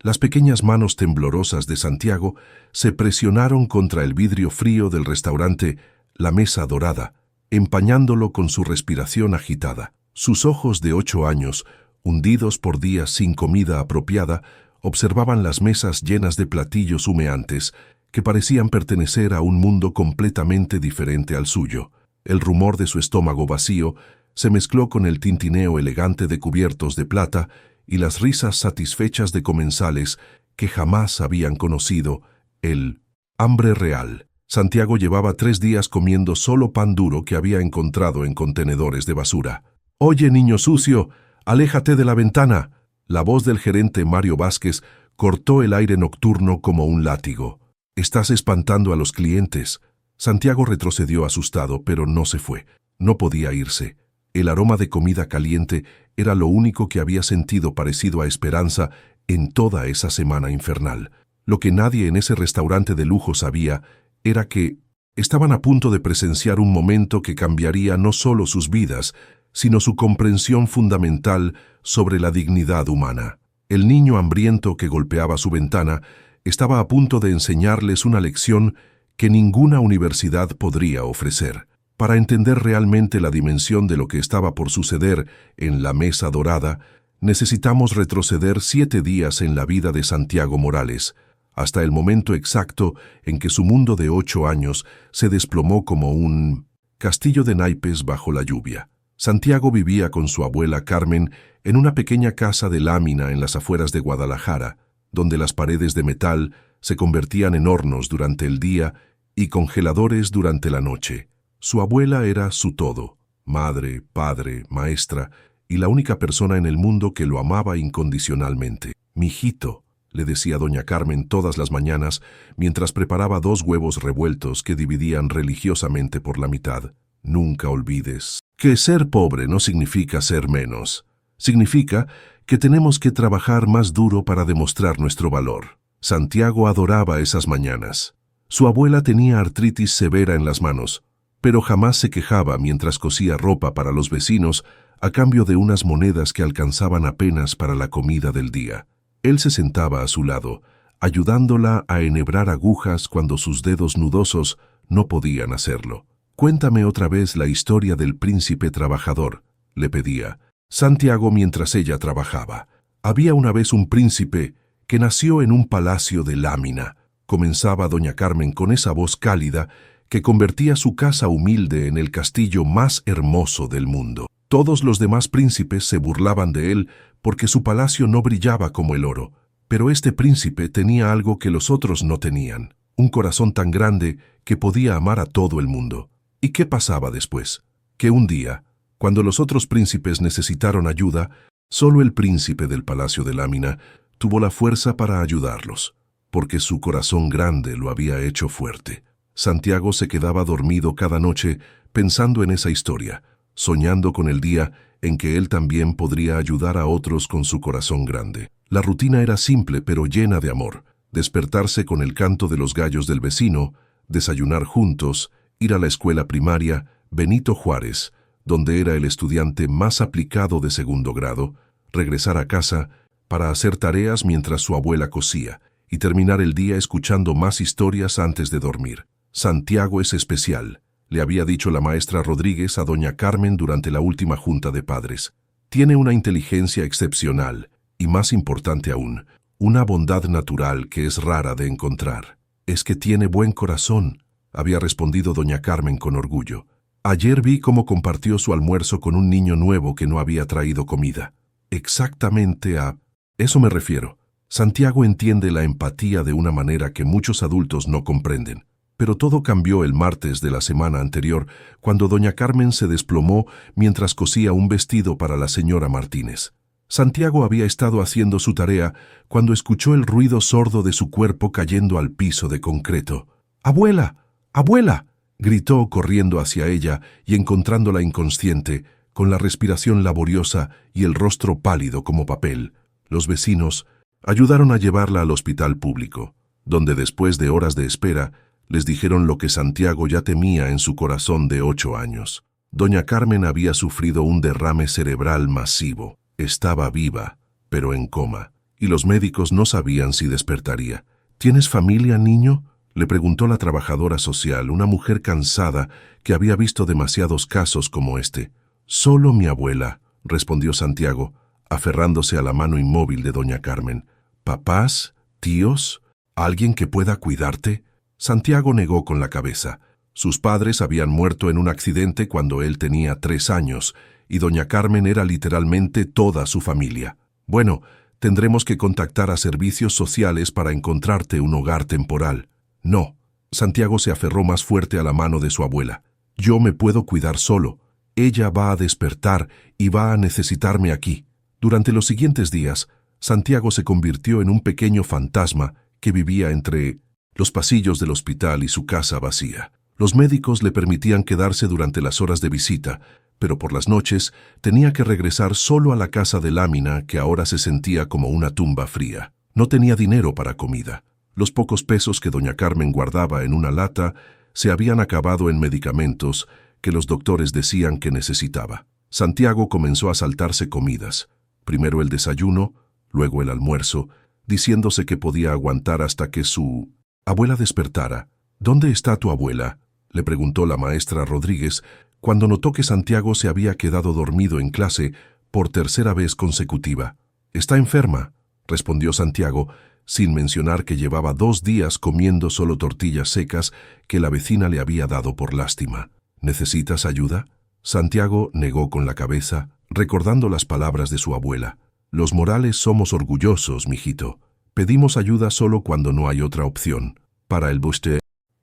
Las pequeñas manos temblorosas de Santiago se presionaron contra el vidrio frío del restaurante La Mesa Dorada, empañándolo con su respiración agitada. Sus ojos de 8 años, hundidos por días sin comida apropiada, observaban las mesas llenas de platillos humeantes que parecían pertenecer a un mundo completamente diferente al suyo. El rumor de su estómago vacío se mezcló con el tintineo elegante de cubiertos de plata y las risas satisfechas de comensales que jamás habían conocido el hambre real. Santiago llevaba 3 días comiendo solo pan duro que había encontrado en contenedores de basura. «Oye, niño sucio, aléjate de la ventana». La voz del gerente Mario Vázquez cortó el aire nocturno como un látigo. «Estás espantando a los clientes». Santiago retrocedió asustado, pero no se fue. No podía irse. El aroma de comida caliente era lo único que había sentido parecido a esperanza en toda esa semana infernal. Lo que nadie en ese restaurante de lujo sabía era que estaban a punto de presenciar un momento que cambiaría no solo sus vidas, sino su comprensión fundamental sobre la dignidad humana. El niño hambriento que golpeaba su ventana estaba a punto de enseñarles una lección que ninguna universidad podría ofrecer. Para entender realmente la dimensión de lo que estaba por suceder en La Mesa Dorada, necesitamos retroceder 7 días en la vida de Santiago Morales, hasta el momento exacto en que su mundo de 8 años se desplomó como un castillo de naipes bajo la lluvia. Santiago vivía con su abuela Carmen en una pequeña casa de lámina en las afueras de Guadalajara, donde las paredes de metal se convertían en hornos durante el día y congeladores durante la noche. Su abuela era su todo, madre, padre, maestra, y la única persona en el mundo que lo amaba incondicionalmente. «Mijito», le decía doña Carmen todas las mañanas mientras preparaba 2 huevos revueltos que dividían religiosamente por la mitad. «Nunca olvides que ser pobre no significa ser menos. Significa que tenemos que trabajar más duro para demostrar nuestro valor». Santiago adoraba esas mañanas. Su abuela tenía artritis severa en las manos, pero jamás se quejaba mientras cosía ropa para los vecinos a cambio de unas monedas que alcanzaban apenas para la comida del día. Él se sentaba a su lado, ayudándola a enhebrar agujas cuando sus dedos nudosos no podían hacerlo. «Cuéntame otra vez la historia del príncipe trabajador», le pedía Santiago mientras ella trabajaba. «Había una vez un príncipe que nació en un palacio de lámina», comenzaba doña Carmen con esa voz cálida que convertía su casa humilde en el castillo más hermoso del mundo. Todos los demás príncipes se burlaban de él porque su palacio no brillaba como el oro, pero este príncipe tenía algo que los otros no tenían, un corazón tan grande que podía amar a todo el mundo. ¿Y qué pasaba después? Que un día, cuando los otros príncipes necesitaron ayuda, solo el príncipe del palacio de lámina tuvo la fuerza para ayudarlos, porque su corazón grande lo había hecho fuerte. Santiago se quedaba dormido cada noche pensando en esa historia, soñando con el día en que él también podría ayudar a otros con su corazón grande. La rutina era simple pero llena de amor: despertarse con el canto de los gallos del vecino, desayunar juntos, ir a la escuela primaria Benito Juárez, donde era el estudiante más aplicado de 2º grado, regresar a casa para hacer tareas mientras su abuela cosía, y terminar el día escuchando más historias antes de dormir. «Santiago es especial», le había dicho la maestra Rodríguez a doña Carmen durante la última junta de padres. «Tiene una inteligencia excepcional y, más importante aún, una bondad natural que es rara de encontrar. Es que tiene buen corazón», había respondido doña Carmen con orgullo. «Ayer vi cómo compartió su almuerzo con un niño nuevo que no había traído comida». «Exactamente a eso me refiero». Santiago entiende la empatía de una manera que muchos adultos no comprenden. Pero todo cambió el martes de la semana anterior, cuando doña Carmen se desplomó mientras cosía un vestido para la señora Martínez. Santiago había estado haciendo su tarea cuando escuchó el ruido sordo de su cuerpo cayendo al piso de concreto. «¡Abuela! ¡Abuela!», gritó corriendo hacia ella y encontrándola inconsciente, con la respiración laboriosa y el rostro pálido como papel. Los vecinos ayudaron a llevarla al hospital público, donde después de horas de espera les dijeron lo que Santiago ya temía en su corazón de 8 años. Doña Carmen había sufrido un derrame cerebral masivo. Estaba viva, pero en coma. y los médicos no sabían si despertaría. ¿Tienes familia, niño?, le preguntó la trabajadora social, una mujer cansada que había visto demasiados casos como este. «Solo mi abuela», respondió Santiago, aferrándose a la mano inmóvil de doña Carmen. «¿Papás? ¿Tíos? ¿Alguien que pueda cuidarte?». Santiago negó con la cabeza. Sus padres habían muerto en un accidente cuando él tenía 3 años, y doña Carmen era literalmente toda su familia. «Bueno, tendremos que contactar a servicios sociales para encontrarte un hogar temporal». «No». Santiago se aferró más fuerte a la mano de su abuela. «Yo me puedo cuidar solo. Ella va a despertar y va a necesitarme aquí». Durante los siguientes días, Santiago se convirtió en un pequeño fantasma que vivía entre los pasillos del hospital y su casa vacía. Los médicos le permitían quedarse durante las horas de visita, pero por las noches tenía que regresar solo a la casa de lámina que ahora se sentía como una tumba fría. No tenía dinero para comida. Los pocos pesos que doña Carmen guardaba en una lata se habían acabado en medicamentos que los doctores decían que necesitaba. Santiago comenzó a saltarse comidas. Primero el desayuno, luego el almuerzo, diciéndose que podía aguantar hasta que su abuela despertara. «¿Dónde está tu abuela?», le preguntó la maestra Rodríguez cuando notó que Santiago se había quedado dormido en clase por 3ª vez consecutiva. «Está enferma», respondió Santiago, sin mencionar que llevaba 2 días comiendo solo tortillas secas que la vecina le había dado por lástima. «¿Necesitas ayuda?». Santiago negó con la cabeza, recordando las palabras de su abuela. «Los Morales somos orgullosos, mijito. Pedimos ayuda solo cuando no hay otra opción». Para el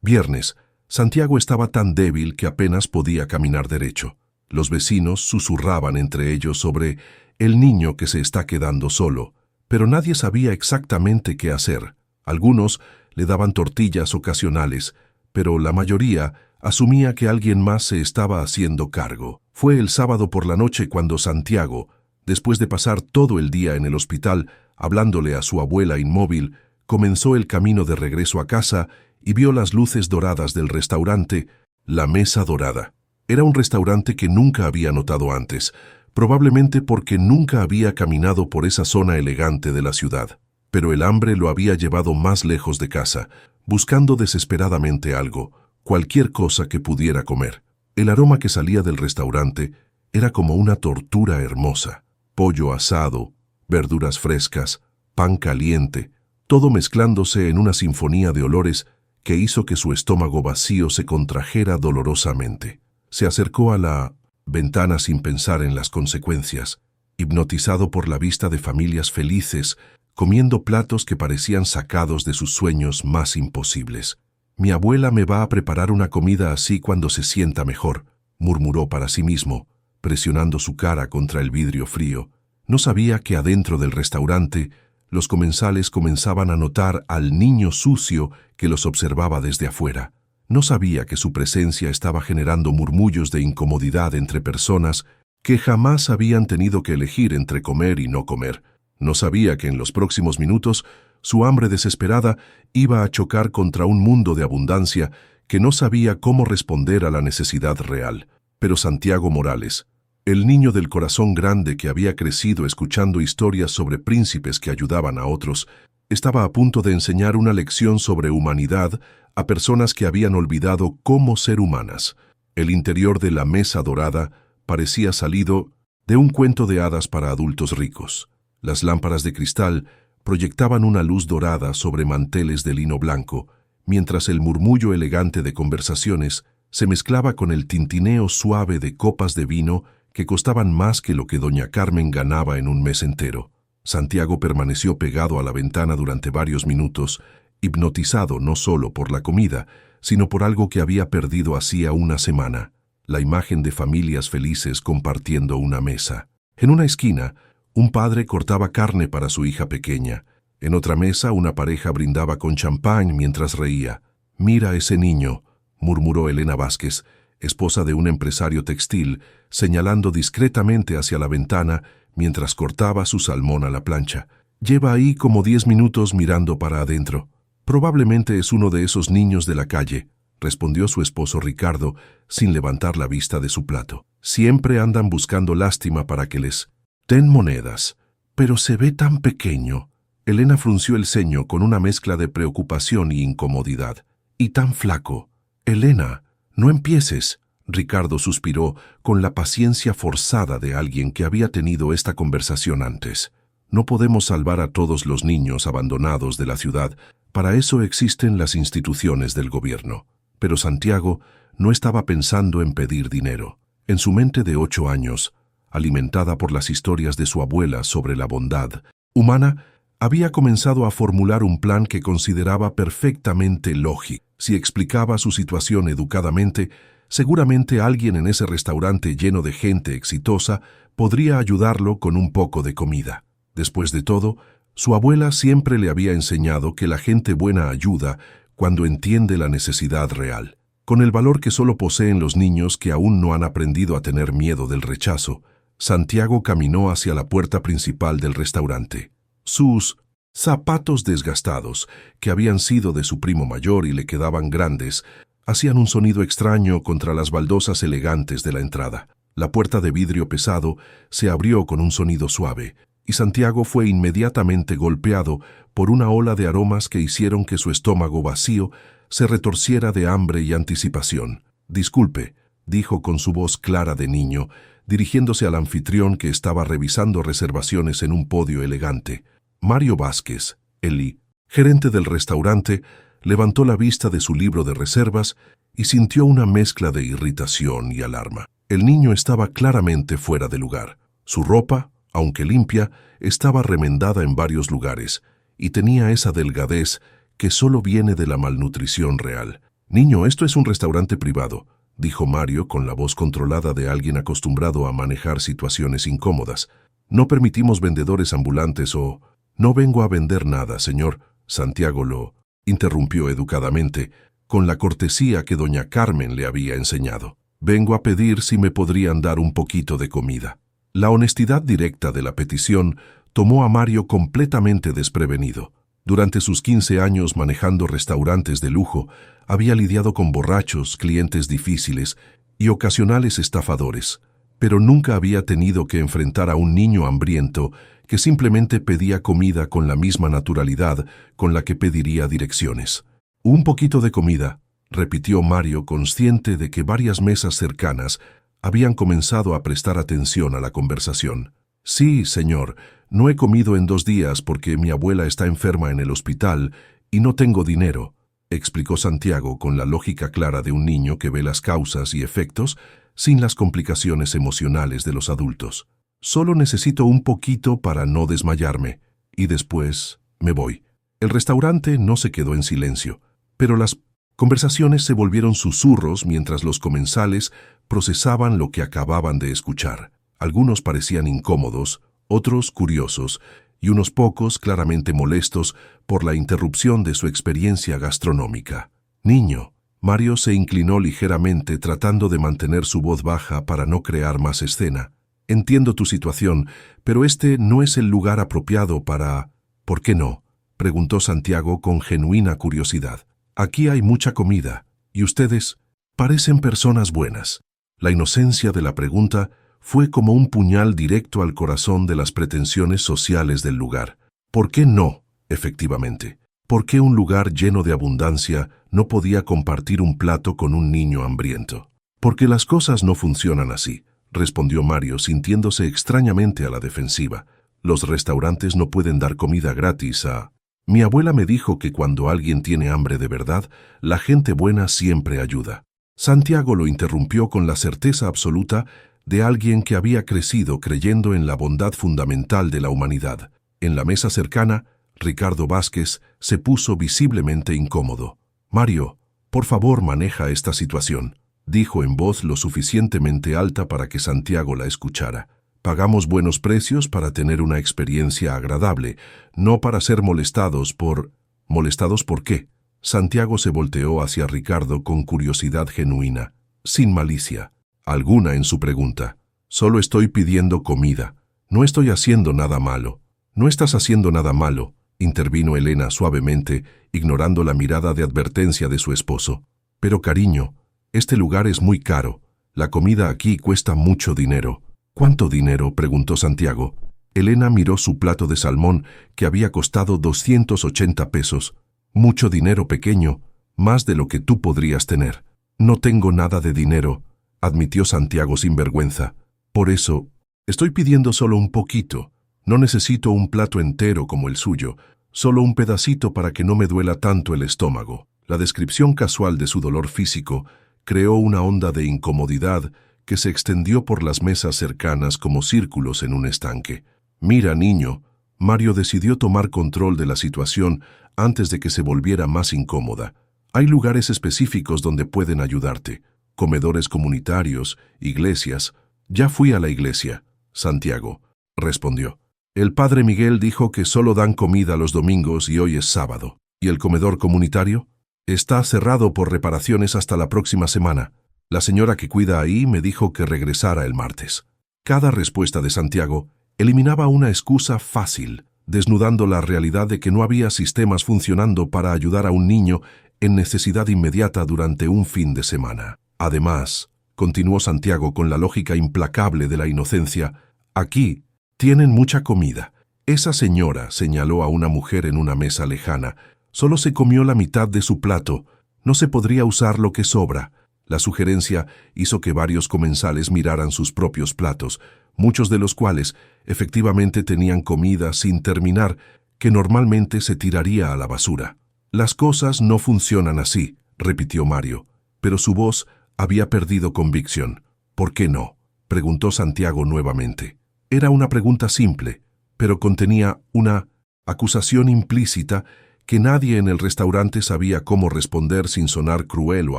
viernes, Santiago estaba tan débil que apenas podía caminar derecho. Los vecinos susurraban entre ellos sobre el niño que se está quedando solo, pero nadie sabía exactamente qué hacer. Algunos le daban tortillas ocasionales, pero la mayoría asumía que alguien más se estaba haciendo cargo. Fue el sábado por la noche cuando Santiago, después de pasar todo el día en el hospital hablándole a su abuela inmóvil, comenzó el camino de regreso a casa y vio las luces doradas del restaurante La Mesa Dorada. Era un restaurante que nunca había notado antes, probablemente porque nunca había caminado por esa zona elegante de la ciudad. Pero el hambre lo había llevado más lejos de casa, buscando desesperadamente algo, cualquier cosa que pudiera comer. El aroma que salía del restaurante era como una tortura hermosa. Pollo asado, verduras frescas, pan caliente, todo mezclándose en una sinfonía de olores que hizo que su estómago vacío se contrajera dolorosamente. Se acercó a la ventana sin pensar en las consecuencias, hipnotizado por la vista de familias felices, comiendo platos que parecían sacados de sus sueños más imposibles. «Mi abuela me va a preparar una comida así cuando se sienta mejor», murmuró para sí mismo, presionando su cara contra el vidrio frío. No sabía que adentro del restaurante los comensales comenzaban a notar al niño sucio que los observaba desde afuera. No sabía que su presencia estaba generando murmullos de incomodidad entre personas que jamás habían tenido que elegir entre comer y no comer. No sabía que en los próximos minutos su hambre desesperada iba a chocar contra un mundo de abundancia que no sabía cómo responder a la necesidad real. Pero Santiago Morales, el niño del corazón grande que había crecido escuchando historias sobre príncipes que ayudaban a otros, estaba a punto de enseñar una lección sobre humanidad a personas que habían olvidado cómo ser humanas. El interior de La Mesa Dorada parecía salido de un cuento de hadas para adultos ricos. Las lámparas de cristal proyectaban una luz dorada sobre manteles de lino blanco, mientras el murmullo elegante de conversaciones se mezclaba con el tintineo suave de copas de vino que costaban más que lo que doña Carmen ganaba en un mes entero. Santiago permaneció pegado a la ventana durante varios minutos, hipnotizado no solo por la comida, sino por algo que había perdido hacía una semana, la imagen de familias felices compartiendo una mesa. En una esquina, un padre cortaba carne para su hija pequeña. En otra mesa, una pareja brindaba con champán mientras reía. «Mira a ese niño», murmuró Elena Vázquez, esposa de un empresario textil, señalando discretamente hacia la ventana mientras cortaba su salmón a la plancha. «Lleva ahí como 10 minutos mirando para adentro». «Probablemente es uno de esos niños de la calle», respondió su esposo Ricardo, sin levantar la vista de su plato. «Siempre andan buscando lástima para que les den monedas. Pero se ve tan pequeño», Elena frunció el ceño con una mezcla de preocupación y incomodidad. «Y tan flaco». «Elena, no empieces», Ricardo suspiró con la paciencia forzada de alguien que había tenido esta conversación antes. «No podemos salvar a todos los niños abandonados de la ciudad. Para eso existen las instituciones del gobierno». Pero Santiago no estaba pensando en pedir dinero. En su mente de 8 años, alimentada por las historias de su abuela sobre la bondad humana, había comenzado a formular un plan que consideraba perfectamente lógico. Si explicaba su situación educadamente, seguramente alguien en ese restaurante lleno de gente exitosa podría ayudarlo con un poco de comida. Después de todo, su abuela siempre le había enseñado que la gente buena ayuda cuando entiende la necesidad real. Con el valor que solo poseen los niños que aún no han aprendido a tener miedo del rechazo, Santiago caminó hacia la puerta principal del restaurante. Sus zapatos desgastados, que habían sido de su primo mayor y le quedaban grandes, hacían un sonido extraño contra las baldosas elegantes de la entrada. La puerta de vidrio pesado se abrió con un sonido suave, y Santiago fue inmediatamente golpeado por una ola de aromas que hicieron que su estómago vacío se retorciera de hambre y anticipación. «Disculpe», dijo con su voz clara de niño, dirigiéndose al anfitrión que estaba revisando reservaciones en un podio elegante. Mario Vázquez, el gerente del restaurante, levantó la vista de su libro de reservas y sintió una mezcla de irritación y alarma. El niño estaba claramente fuera de lugar. Su ropa, aunque limpia, estaba remendada en varios lugares y tenía esa delgadez que solo viene de la malnutrición real. «Niño, esto es un restaurante privado», dijo Mario con la voz controlada de alguien acostumbrado a manejar situaciones incómodas. «No permitimos vendedores ambulantes o...» «No vengo a vender nada, señor», Santiago lo interrumpió educadamente, con la cortesía que doña Carmen le había enseñado. «Vengo a pedir si me podrían dar un poquito de comida». La honestidad directa de la petición tomó a Mario completamente desprevenido. Durante sus 15 años manejando restaurantes de lujo, había lidiado con borrachos, clientes difíciles y ocasionales estafadores, pero nunca había tenido que enfrentar a un niño hambriento que simplemente pedía comida con la misma naturalidad con la que pediría direcciones. «Un poquito de comida», repitió Mario, consciente de que varias mesas cercanas habían comenzado a prestar atención a la conversación. «Sí, señor, no he comido en 2 días porque mi abuela está enferma en el hospital y no tengo dinero», explicó Santiago con la lógica clara de un niño que ve las causas y efectos sin las complicaciones emocionales de los adultos. «Solo necesito un poquito para no desmayarme, y después me voy». El restaurante no se quedó en silencio, pero las conversaciones se volvieron susurros mientras los comensales procesaban lo que acababan de escuchar. Algunos parecían incómodos, otros curiosos, y unos pocos claramente molestos por la interrupción de su experiencia gastronómica. «Niño», Mario se inclinó ligeramente tratando de mantener su voz baja para no crear más escena. «Entiendo tu situación, pero este no es el lugar apropiado para...» «¿Por qué no?», preguntó Santiago con genuina curiosidad. «Aquí hay mucha comida, y ustedes parecen personas buenas». La inocencia de la pregunta fue como un puñal directo al corazón de las pretensiones sociales del lugar. ¿Por qué no, efectivamente? ¿Por qué un lugar lleno de abundancia no podía compartir un plato con un niño hambriento? «Porque las cosas no funcionan así», respondió Mario, sintiéndose extrañamente a la defensiva. «Los restaurantes no pueden dar comida gratis a...» «Mi abuela me dijo que cuando alguien tiene hambre de verdad, la gente buena siempre ayuda». Santiago lo interrumpió con la certeza absoluta de alguien que había crecido creyendo en la bondad fundamental de la humanidad. En la mesa cercana, Ricardo Vázquez se puso visiblemente incómodo. «Mario, por favor, maneja esta situación», dijo en voz lo suficientemente alta para que Santiago la escuchara. «Pagamos buenos precios para tener una experiencia agradable, no para ser molestados por...» «¿Molestados por qué?». Santiago se volteó hacia Ricardo con curiosidad genuina, sin malicia alguna en su pregunta. «Solo estoy pidiendo comida. No estoy haciendo nada malo». «No estás haciendo nada malo», intervino Elena suavemente, ignorando la mirada de advertencia de su esposo. «Pero cariño, este lugar es muy caro. La comida aquí cuesta mucho dinero». «¿Cuánto dinero?», preguntó Santiago. Elena miró su plato de salmón, que había costado 280 pesos. Mucho dinero, pequeño, más de lo que tú podrías tener. No tengo nada de dinero, admitió Santiago sin vergüenza. Por eso, estoy pidiendo solo un poquito. No necesito un plato entero como el suyo, solo un pedacito para que no me duela tanto el estómago. La descripción casual de su dolor físico creó una onda de incomodidad que se extendió por las mesas cercanas como círculos en un estanque. Mira, niño, Mario decidió tomar control de la situación antes de que se volviera más incómoda. Hay lugares específicos donde pueden ayudarte, comedores comunitarios, iglesias. Ya fui a la iglesia, Santiago, respondió. El padre Miguel dijo que solo dan comida los domingos y hoy es sábado. ¿Y el comedor comunitario? Está cerrado por reparaciones hasta la próxima semana. La señora que cuida ahí me dijo que regresara el martes. Cada respuesta de Santiago eliminaba una excusa fácil, desnudando la realidad de que no había sistemas funcionando para ayudar a un niño en necesidad inmediata durante un fin de semana. Además, continuó Santiago con la lógica implacable de la inocencia, aquí tienen mucha comida. Esa señora, señaló a una mujer en una mesa lejana, solo se comió la mitad de su plato. No se podría usar lo que sobra. La sugerencia hizo que varios comensales miraran sus propios platos, muchos de los cuales efectivamente tenían comida sin terminar, que normalmente se tiraría a la basura. Las cosas no funcionan así, repitió Mario, pero su voz había perdido convicción. ¿Por qué no?, preguntó Santiago nuevamente. Era una pregunta simple, pero contenía una acusación implícita que nadie en el restaurante sabía cómo responder sin sonar cruel o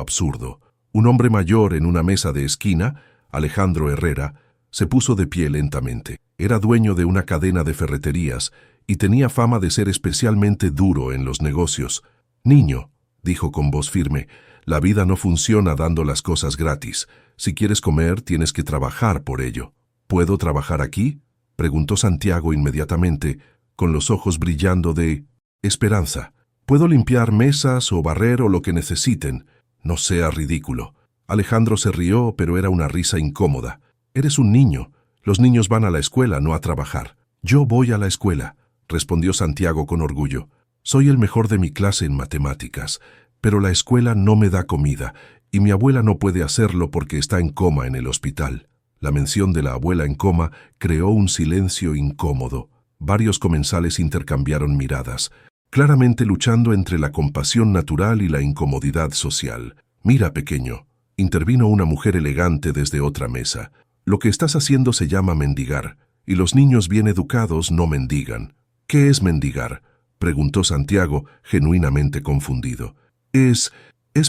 absurdo. Un hombre mayor en una mesa de esquina, Alejandro Herrera, se puso de pie lentamente. Era dueño de una cadena de ferreterías y tenía fama de ser especialmente duro en los negocios. Niño, dijo con voz firme, la vida no funciona dando las cosas gratis. Si quieres comer, tienes que trabajar por ello. ¿Puedo trabajar aquí?, preguntó Santiago inmediatamente, con los ojos brillando de esperanza. ¿Puedo limpiar mesas o barrer o lo que necesiten? No sea ridículo. Alejandro se rió, pero era una risa incómoda. Eres un niño. Los niños van a la escuela, no a trabajar. Yo voy a la escuela, respondió Santiago con orgullo. Soy el mejor de mi clase en matemáticas, pero la escuela no me da comida, y mi abuela no puede hacerlo porque está en coma en el hospital. La mención de la abuela en coma creó un silencio incómodo. Varios comensales intercambiaron miradas, claramente luchando entre la compasión natural y la incomodidad social. Mira, pequeño, intervino una mujer elegante desde otra mesa. Lo que estás haciendo se llama mendigar, y los niños bien educados no mendigan. ¿Qué es mendigar?, preguntó Santiago, genuinamente confundido. Es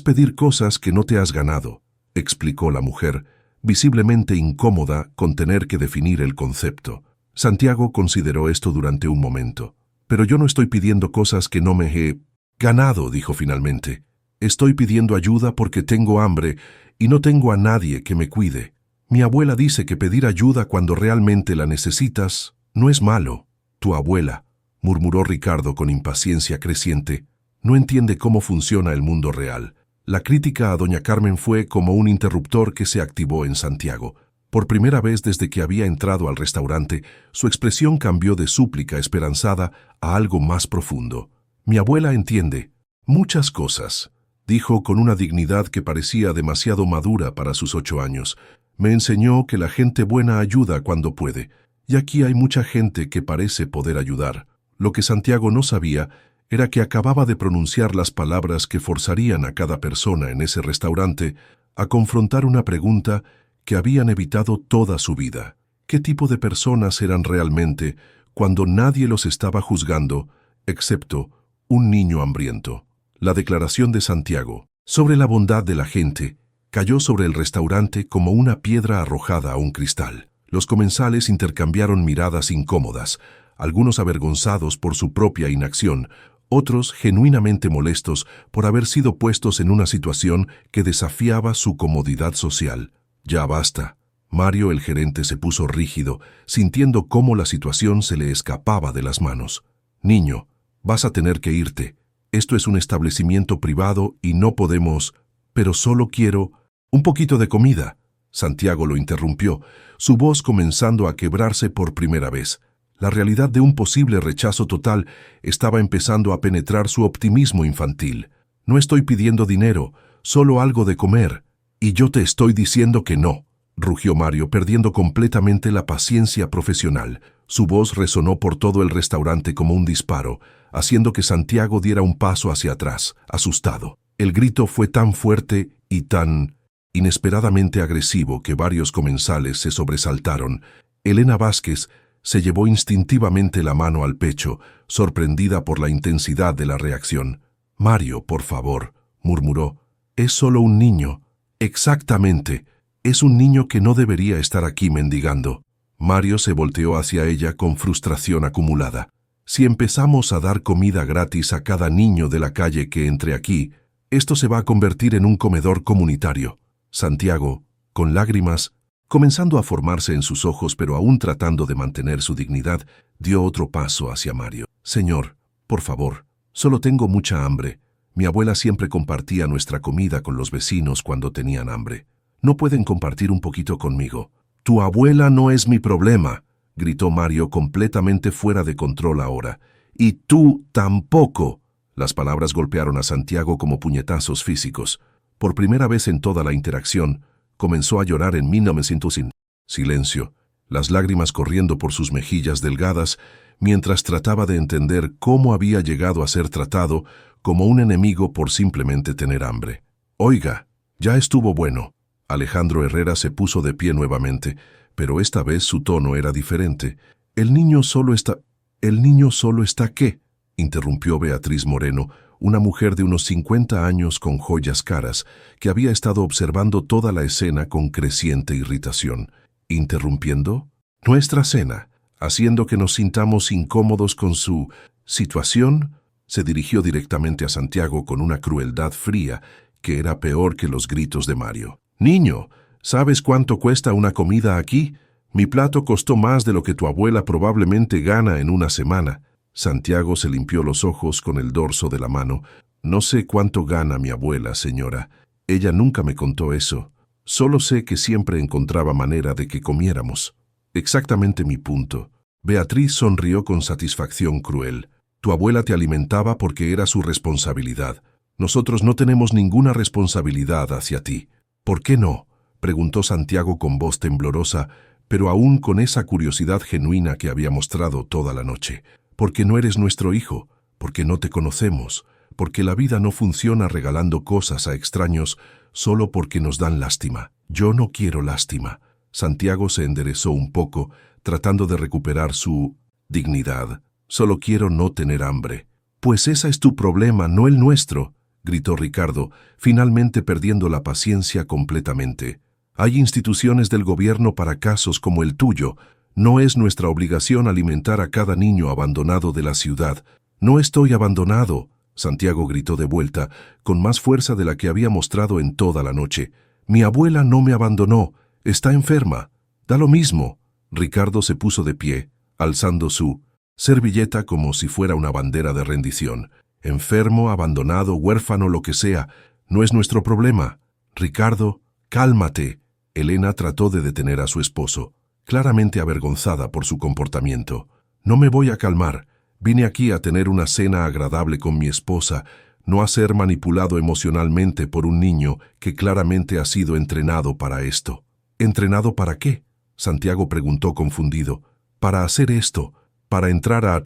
pedir cosas que no te has ganado, explicó la mujer, visiblemente incómoda con tener que definir el concepto. Santiago consideró esto durante un momento. Pero yo no estoy pidiendo cosas que no me he ganado, dijo finalmente. Estoy pidiendo ayuda porque tengo hambre y no tengo a nadie que me cuide. Mi abuela dice que pedir ayuda cuando realmente la necesitas no es malo. Tu abuela, murmuró Ricardo con impaciencia creciente, no entiende cómo funciona el mundo real. La crítica a doña Carmen fue como un interruptor que se activó en Santiago. Por primera vez desde que había entrado al restaurante, su expresión cambió de súplica esperanzada a algo más profundo. Mi abuela entiende muchas cosas, dijo con una dignidad que parecía demasiado madura para sus 8 años. Me enseñó que la gente buena ayuda cuando puede, y aquí hay mucha gente que parece poder ayudar. Lo que Santiago no sabía era que acababa de pronunciar las palabras que forzarían a cada persona en ese restaurante a confrontar una pregunta que habían evitado toda su vida. ¿Qué tipo de personas eran realmente cuando nadie los estaba juzgando, excepto un niño hambriento? La declaración de Santiago sobre la bondad de la gente cayó sobre el restaurante como una piedra arrojada a un cristal. Los comensales intercambiaron miradas incómodas, algunos avergonzados por su propia inacción, otros genuinamente molestos por haber sido puestos en una situación que desafiaba su comodidad social. Ya basta. Mario, el gerente, se puso rígido, sintiendo cómo la situación se le escapaba de las manos. Niño, vas a tener que irte. Esto es un establecimiento privado y no podemos... Pero solo quiero un poquito de comida. Santiago lo interrumpió, su voz comenzando a quebrarse por primera vez. La realidad de un posible rechazo total estaba empezando a penetrar su optimismo infantil. No estoy pidiendo dinero, solo algo de comer. Y yo te estoy diciendo que no, rugió Mario, perdiendo completamente la paciencia profesional. Su voz resonó por todo el restaurante como un disparo, haciendo que Santiago diera un paso hacia atrás, asustado. El grito fue tan fuerte y tan inesperadamente agresivo que varios comensales se sobresaltaron. Elena Vázquez se llevó instintivamente la mano al pecho, sorprendida por la intensidad de la reacción. «Mario, por favor», murmuró, «es solo un niño». «Exactamente, es un niño que no debería estar aquí mendigando». Mario se volteó hacia ella con frustración acumulada. «Si empezamos a dar comida gratis a cada niño de la calle que entre aquí, esto se va a convertir en un comedor comunitario». Santiago, con lágrimas comenzando a formarse en sus ojos pero aún tratando de mantener su dignidad, dio otro paso hacia Mario. «Señor, por favor, solo tengo mucha hambre. Mi abuela siempre compartía nuestra comida con los vecinos cuando tenían hambre. ¿No pueden compartir un poquito conmigo?» «Tu abuela no es mi problema», gritó Mario completamente fuera de control ahora. «Y tú tampoco». Las palabras golpearon a Santiago como puñetazos físicos. Por primera vez en toda la interacción, comenzó a llorar en 1900. Silencio, las lágrimas corriendo por sus mejillas delgadas, mientras trataba de entender cómo había llegado a ser tratado como un enemigo por simplemente tener hambre. «Oiga, ya estuvo bueno». Alejandro Herrera se puso de pie nuevamente, pero esta vez su tono era diferente. «¿El niño solo está qué?», interrumpió Beatriz Moreno, una mujer de unos 50 años con joyas caras, que había estado observando toda la escena con creciente irritación. «¿Interrumpiendo? Nuestra cena, haciendo que nos sintamos incómodos con su situación». Se dirigió directamente a Santiago con una crueldad fría que era peor que los gritos de Mario. «Niño, ¿sabes cuánto cuesta una comida aquí? Mi plato costó más de lo que tu abuela probablemente gana en una semana». Santiago se limpió los ojos con el dorso de la mano. «No sé cuánto gana mi abuela, señora. Ella nunca me contó eso. Solo sé que siempre encontraba manera de que comiéramos». «Exactamente mi punto». Beatriz sonrió con satisfacción cruel. «Tu abuela te alimentaba porque era su responsabilidad. Nosotros no tenemos ninguna responsabilidad hacia ti». «¿Por qué no?», preguntó Santiago con voz temblorosa, pero aún con esa curiosidad genuina que había mostrado toda la noche. «Porque no eres nuestro hijo, porque no te conocemos, porque la vida no funciona regalando cosas a extraños solo porque nos dan lástima». «Yo no quiero lástima». Santiago se enderezó un poco, tratando de recuperar su dignidad. «Solo quiero no tener hambre». «Pues ese es tu problema, no el nuestro», gritó Ricardo, finalmente perdiendo la paciencia completamente. «Hay instituciones del gobierno para casos como el tuyo. No es nuestra obligación alimentar a cada niño abandonado de la ciudad». «No estoy abandonado», Santiago gritó de vuelta, con más fuerza de la que había mostrado en toda la noche. «Mi abuela no me abandonó. Está enferma». «Da lo mismo». Ricardo se puso de pie, alzando su servilleta como si fuera una bandera de rendición. «Enfermo, abandonado, huérfano, lo que sea, no es nuestro problema». «Ricardo, cálmate». Elena trató de detener a su esposo, claramente avergonzada por su comportamiento. «No me voy a calmar. Vine aquí a tener una cena agradable con mi esposa, no a ser manipulado emocionalmente por un niño que claramente ha sido entrenado para esto». «¿Entrenado para qué?», Santiago preguntó confundido. «Para hacer esto, para entrar a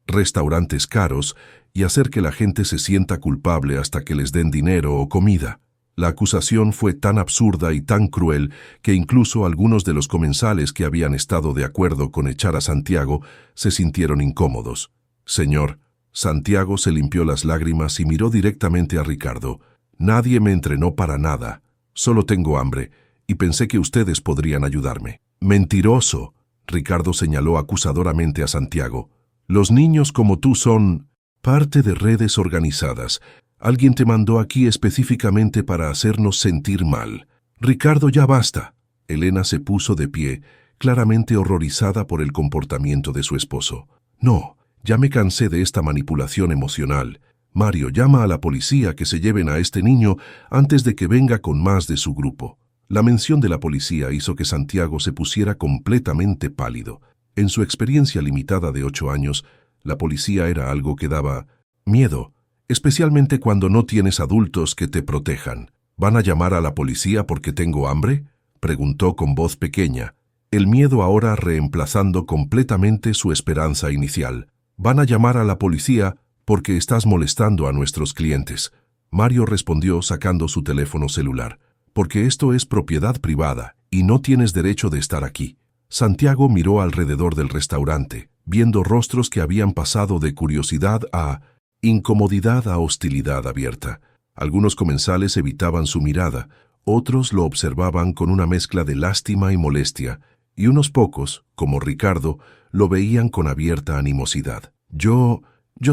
restaurantes caros y hacer que la gente se sienta culpable hasta que les den dinero o comida». La acusación fue tan absurda y tan cruel que incluso algunos de los comensales que habían estado de acuerdo con echar a Santiago se sintieron incómodos. «Señor», Santiago se limpió las lágrimas y miró directamente a Ricardo. «Nadie me entrenó para nada. Solo tengo hambre y pensé que ustedes podrían ayudarme». «Mentiroso», Ricardo señaló acusadoramente a Santiago. «Los niños como tú son parte de redes organizadas. Alguien te mandó aquí específicamente para hacernos sentir mal». «Ricardo, ya basta». Elena se puso de pie, claramente horrorizada por el comportamiento de su esposo. «No, ya me cansé de esta manipulación emocional. Mario, llama a la policía que se lleven a este niño antes de que venga con más de su grupo». La mención de la policía hizo que Santiago se pusiera completamente pálido. En su experiencia limitada de 8 años, la policía era algo que daba miedo, especialmente cuando no tienes adultos que te protejan. ¿Van a llamar a la policía porque tengo hambre?, preguntó con voz pequeña, el miedo ahora reemplazando completamente su esperanza inicial. «Van a llamar a la policía porque estás molestando a nuestros clientes», Mario respondió sacando su teléfono celular, «porque esto es propiedad privada y no tienes derecho de estar aquí». Santiago miró alrededor del restaurante, viendo rostros que habían pasado de curiosidad a incomodidad a hostilidad abierta. Algunos comensales evitaban su mirada, otros lo observaban con una mezcla de lástima y molestia, y unos pocos, como Ricardo, lo veían con abierta animosidad. Yo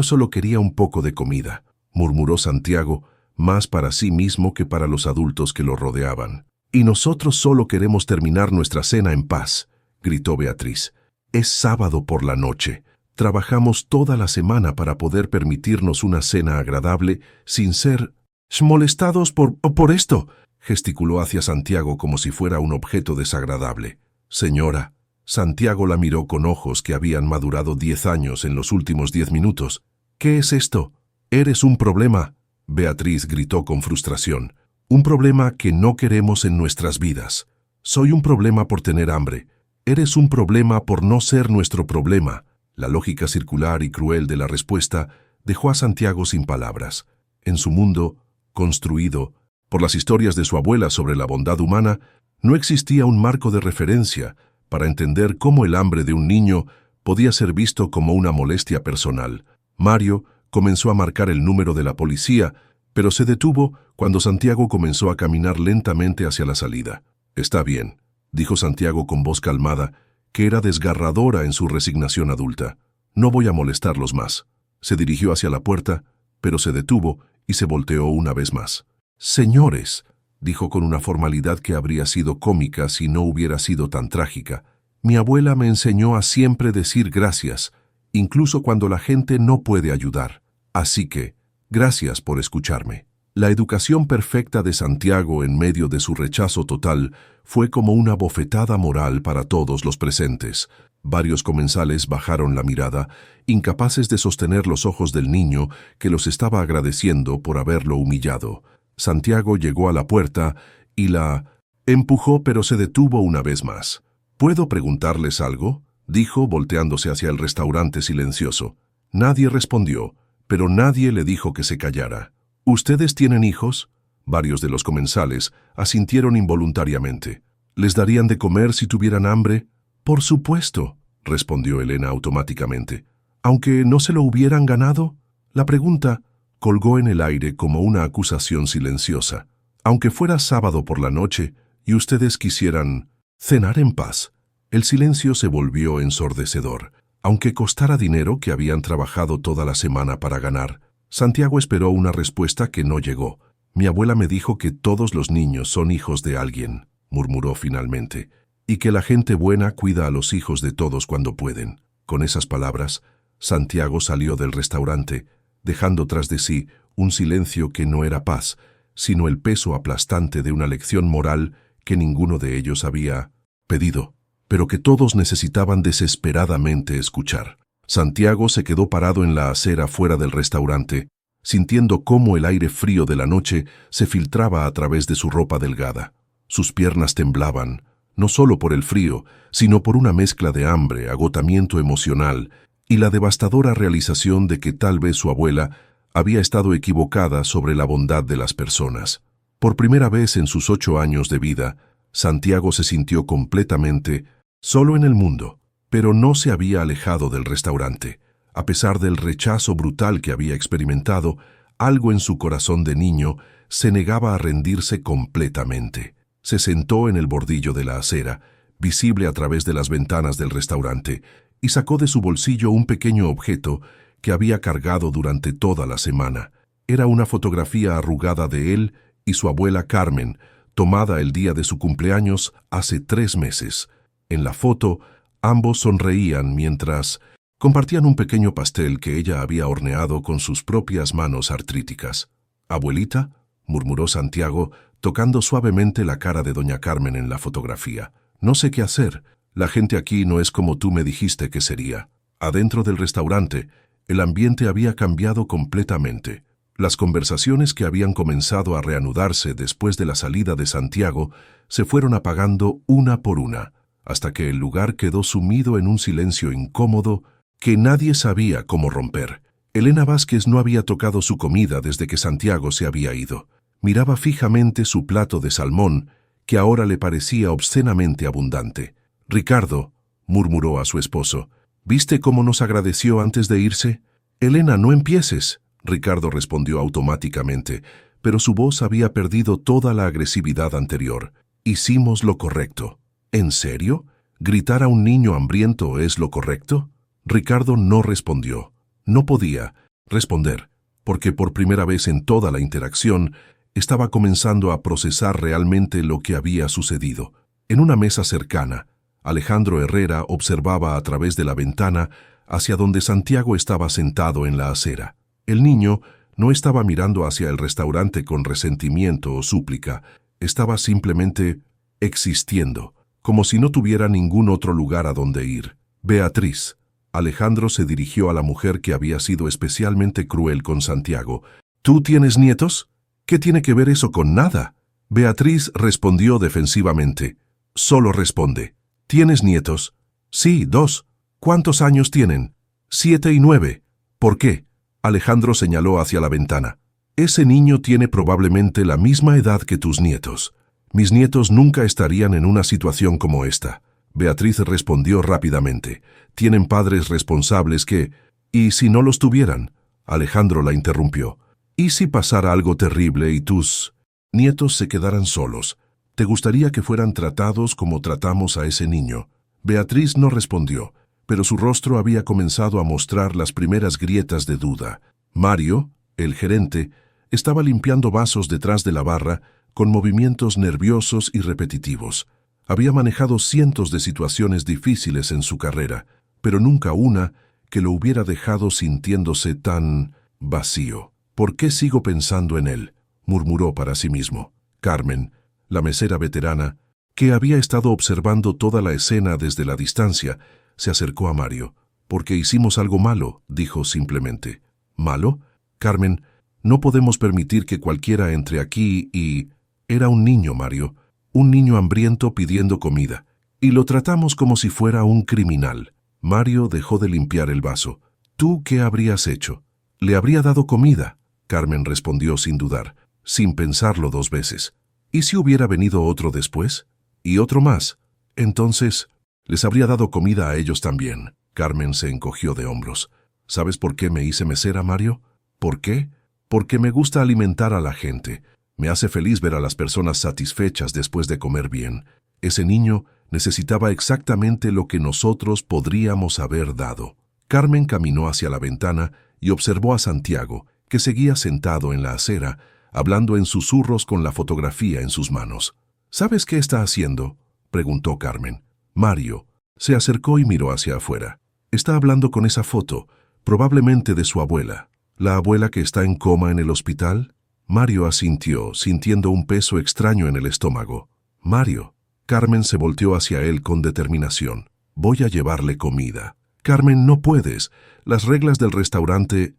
solo quería un poco de comida», murmuró Santiago, más para sí mismo que para los adultos que lo rodeaban. «Y nosotros solo queremos terminar nuestra cena en paz», gritó Beatriz. «Es sábado por la noche. Trabajamos toda la semana para poder permitirnos una cena agradable sin ser molestados por esto», gesticuló hacia Santiago como si fuera un objeto desagradable. «Señora», Santiago la miró con ojos que habían madurado 10 años en los últimos 10 minutos. «¿Qué es esto? Eres un problema», Beatriz gritó con frustración. «Un problema que no queremos en nuestras vidas. Soy un problema por tener hambre. Eres un problema por no ser nuestro problema». La lógica circular y cruel de la respuesta dejó a Santiago sin palabras. En su mundo, construido por las historias de su abuela sobre la bondad humana, no existía un marco de referencia para entender cómo el hambre de un niño podía ser visto como una molestia personal. Mario comenzó a marcar el número de la policía, pero se detuvo cuando Santiago comenzó a caminar lentamente hacia la salida. «Está bien», dijo Santiago con voz calmada, que era desgarradora en su resignación adulta. «No voy a molestarlos más». Se dirigió hacia la puerta, pero se detuvo y se volteó una vez más. «Señores», dijo con una formalidad que habría sido cómica si no hubiera sido tan trágica, «mi abuela me enseñó a siempre decir gracias, incluso cuando la gente no puede ayudar. Así que, gracias por escucharme». La educación perfecta de Santiago en medio de su rechazo total fue como una bofetada moral para todos los presentes. Varios comensales bajaron la mirada, incapaces de sostener los ojos del niño que los estaba agradeciendo por haberlo humillado. Santiago llegó a la puerta y la empujó, pero se detuvo una vez más. «¿Puedo preguntarles algo?», dijo, volteándose hacia el restaurante silencioso. Nadie respondió, pero nadie le dijo que se callara. «¿Ustedes tienen hijos?». Varios de los comensales asintieron involuntariamente. «¿Les darían de comer si tuvieran hambre?». «Por supuesto», respondió Elena automáticamente. «¿Aunque no se lo hubieran ganado?». La pregunta colgó en el aire como una acusación silenciosa. «Aunque fuera sábado por la noche y ustedes quisieran cenar en paz». El silencio se volvió ensordecedor. Aunque costara dinero que habían trabajado toda la semana para ganar, Santiago esperó una respuesta que no llegó. «Mi abuela me dijo que todos los niños son hijos de alguien», murmuró finalmente, «y que la gente buena cuida a los hijos de todos cuando pueden». Con esas palabras, Santiago salió del restaurante, dejando tras de sí un silencio que no era paz, sino el peso aplastante de una lección moral que ninguno de ellos había pedido, pero que todos necesitaban desesperadamente escuchar. Santiago se quedó parado en la acera fuera del restaurante, sintiendo cómo el aire frío de la noche se filtraba a través de su ropa delgada. Sus piernas temblaban, no solo por el frío, sino por una mezcla de hambre, agotamiento emocional y la devastadora realización de que tal vez su abuela había estado equivocada sobre la bondad de las personas. Por primera vez en sus 8 años de vida, Santiago se sintió completamente solo en el mundo, pero no se había alejado del restaurante. A pesar del rechazo brutal que había experimentado, algo en su corazón de niño se negaba a rendirse completamente. Se sentó en el bordillo de la acera, visible a través de las ventanas del restaurante, y sacó de su bolsillo un pequeño objeto que había cargado durante toda la semana. Era una fotografía arrugada de él y su abuela Carmen, tomada el día de su cumpleaños hace 3 meses. En la foto, ambos sonreían mientras compartían un pequeño pastel que ella había horneado con sus propias manos artríticas. «Abuelita», murmuró Santiago, tocando suavemente la cara de doña Carmen en la fotografía. «No sé qué hacer. La gente aquí no es como tú me dijiste que sería. Adentro del restaurante, el ambiente había cambiado completamente. Las conversaciones que habían comenzado a reanudarse después de la salida de Santiago se fueron apagando una por una, hasta que el lugar quedó sumido en un silencio incómodo que nadie sabía cómo romper. Elena Vázquez no había tocado su comida desde que Santiago se había ido. Miraba fijamente su plato de salmón, que ahora le parecía obscenamente abundante. «Ricardo», murmuró a su esposo, «¿viste cómo nos agradeció antes de irse?» «Elena, no empieces», Ricardo respondió automáticamente, pero su voz había perdido toda la agresividad anterior. «Hicimos lo correcto». «¿En serio? ¿Gritar a un niño hambriento es lo correcto?» Ricardo no respondió. No podía responder, porque por primera vez en toda la interacción estaba comenzando a procesar realmente lo que había sucedido. En una mesa cercana, Alejandro Herrera observaba a través de la ventana hacia donde Santiago estaba sentado en la acera. El niño no estaba mirando hacia el restaurante con resentimiento o súplica, estaba simplemente existiendo, como si no tuviera ningún otro lugar a donde ir. «Beatriz». Alejandro se dirigió a la mujer que había sido especialmente cruel con Santiago. «¿Tú tienes nietos? ¿Qué tiene que ver eso con nada?» Beatriz respondió defensivamente. «Solo responde. ¿Tienes nietos?» «Sí, 2. ¿Cuántos años tienen?» 7 y 9. «¿Por qué?» Alejandro señaló hacia la ventana. «Ese niño tiene probablemente la misma edad que tus nietos. Mis nietos nunca estarían en una situación como esta». Beatriz respondió rápidamente. «Tienen padres responsables que... ¿Y si no los tuvieran?» Alejandro la interrumpió. «¿Y si pasara algo terrible y tus nietos se quedaran solos? ¿Te gustaría que fueran tratados como tratamos a ese niño?» Beatriz no respondió, pero su rostro había comenzado a mostrar las primeras grietas de duda. Mario, el gerente, estaba limpiando vasos detrás de la barra con movimientos nerviosos y repetitivos. Había manejado cientos de situaciones difíciles en su carrera, pero nunca una que lo hubiera dejado sintiéndose tan vacío. «¿Por qué sigo pensando en él?», murmuró para sí mismo. Carmen, la mesera veterana, que había estado observando toda la escena desde la distancia, se acercó a Mario. «Porque hicimos algo malo», dijo simplemente. «¿Malo? Carmen, no podemos permitir que cualquiera entre aquí y...» «Era un niño, Mario. Un niño hambriento pidiendo comida. Y lo tratamos como si fuera un criminal». Mario dejó de limpiar el vaso. «¿Tú qué habrías hecho?» «Le habría dado comida», Carmen respondió sin dudar, sin pensarlo 2 veces. «¿Y si hubiera venido otro después? ¿Y otro más? Entonces, les habría dado comida a ellos también». Carmen se encogió de hombros. «¿Sabes por qué me hice mesera, Mario?» «¿Por qué?» «Porque me gusta alimentar a la gente. Me hace feliz ver a las personas satisfechas después de comer bien. Ese niño necesitaba exactamente lo que nosotros podríamos haber dado». Carmen caminó hacia la ventana y observó a Santiago, que seguía sentado en la acera, hablando en susurros con la fotografía en sus manos. «¿Sabes qué está haciendo?», preguntó Carmen. Mario se acercó y miró hacia afuera. «Está hablando con esa foto, probablemente de su abuela». «¿La abuela que está en coma en el hospital?». Mario asintió, sintiendo un peso extraño en el estómago. «Mario». Carmen se volteó hacia él con determinación. «Voy a llevarle comida». «Carmen, no puedes. Las reglas del restaurante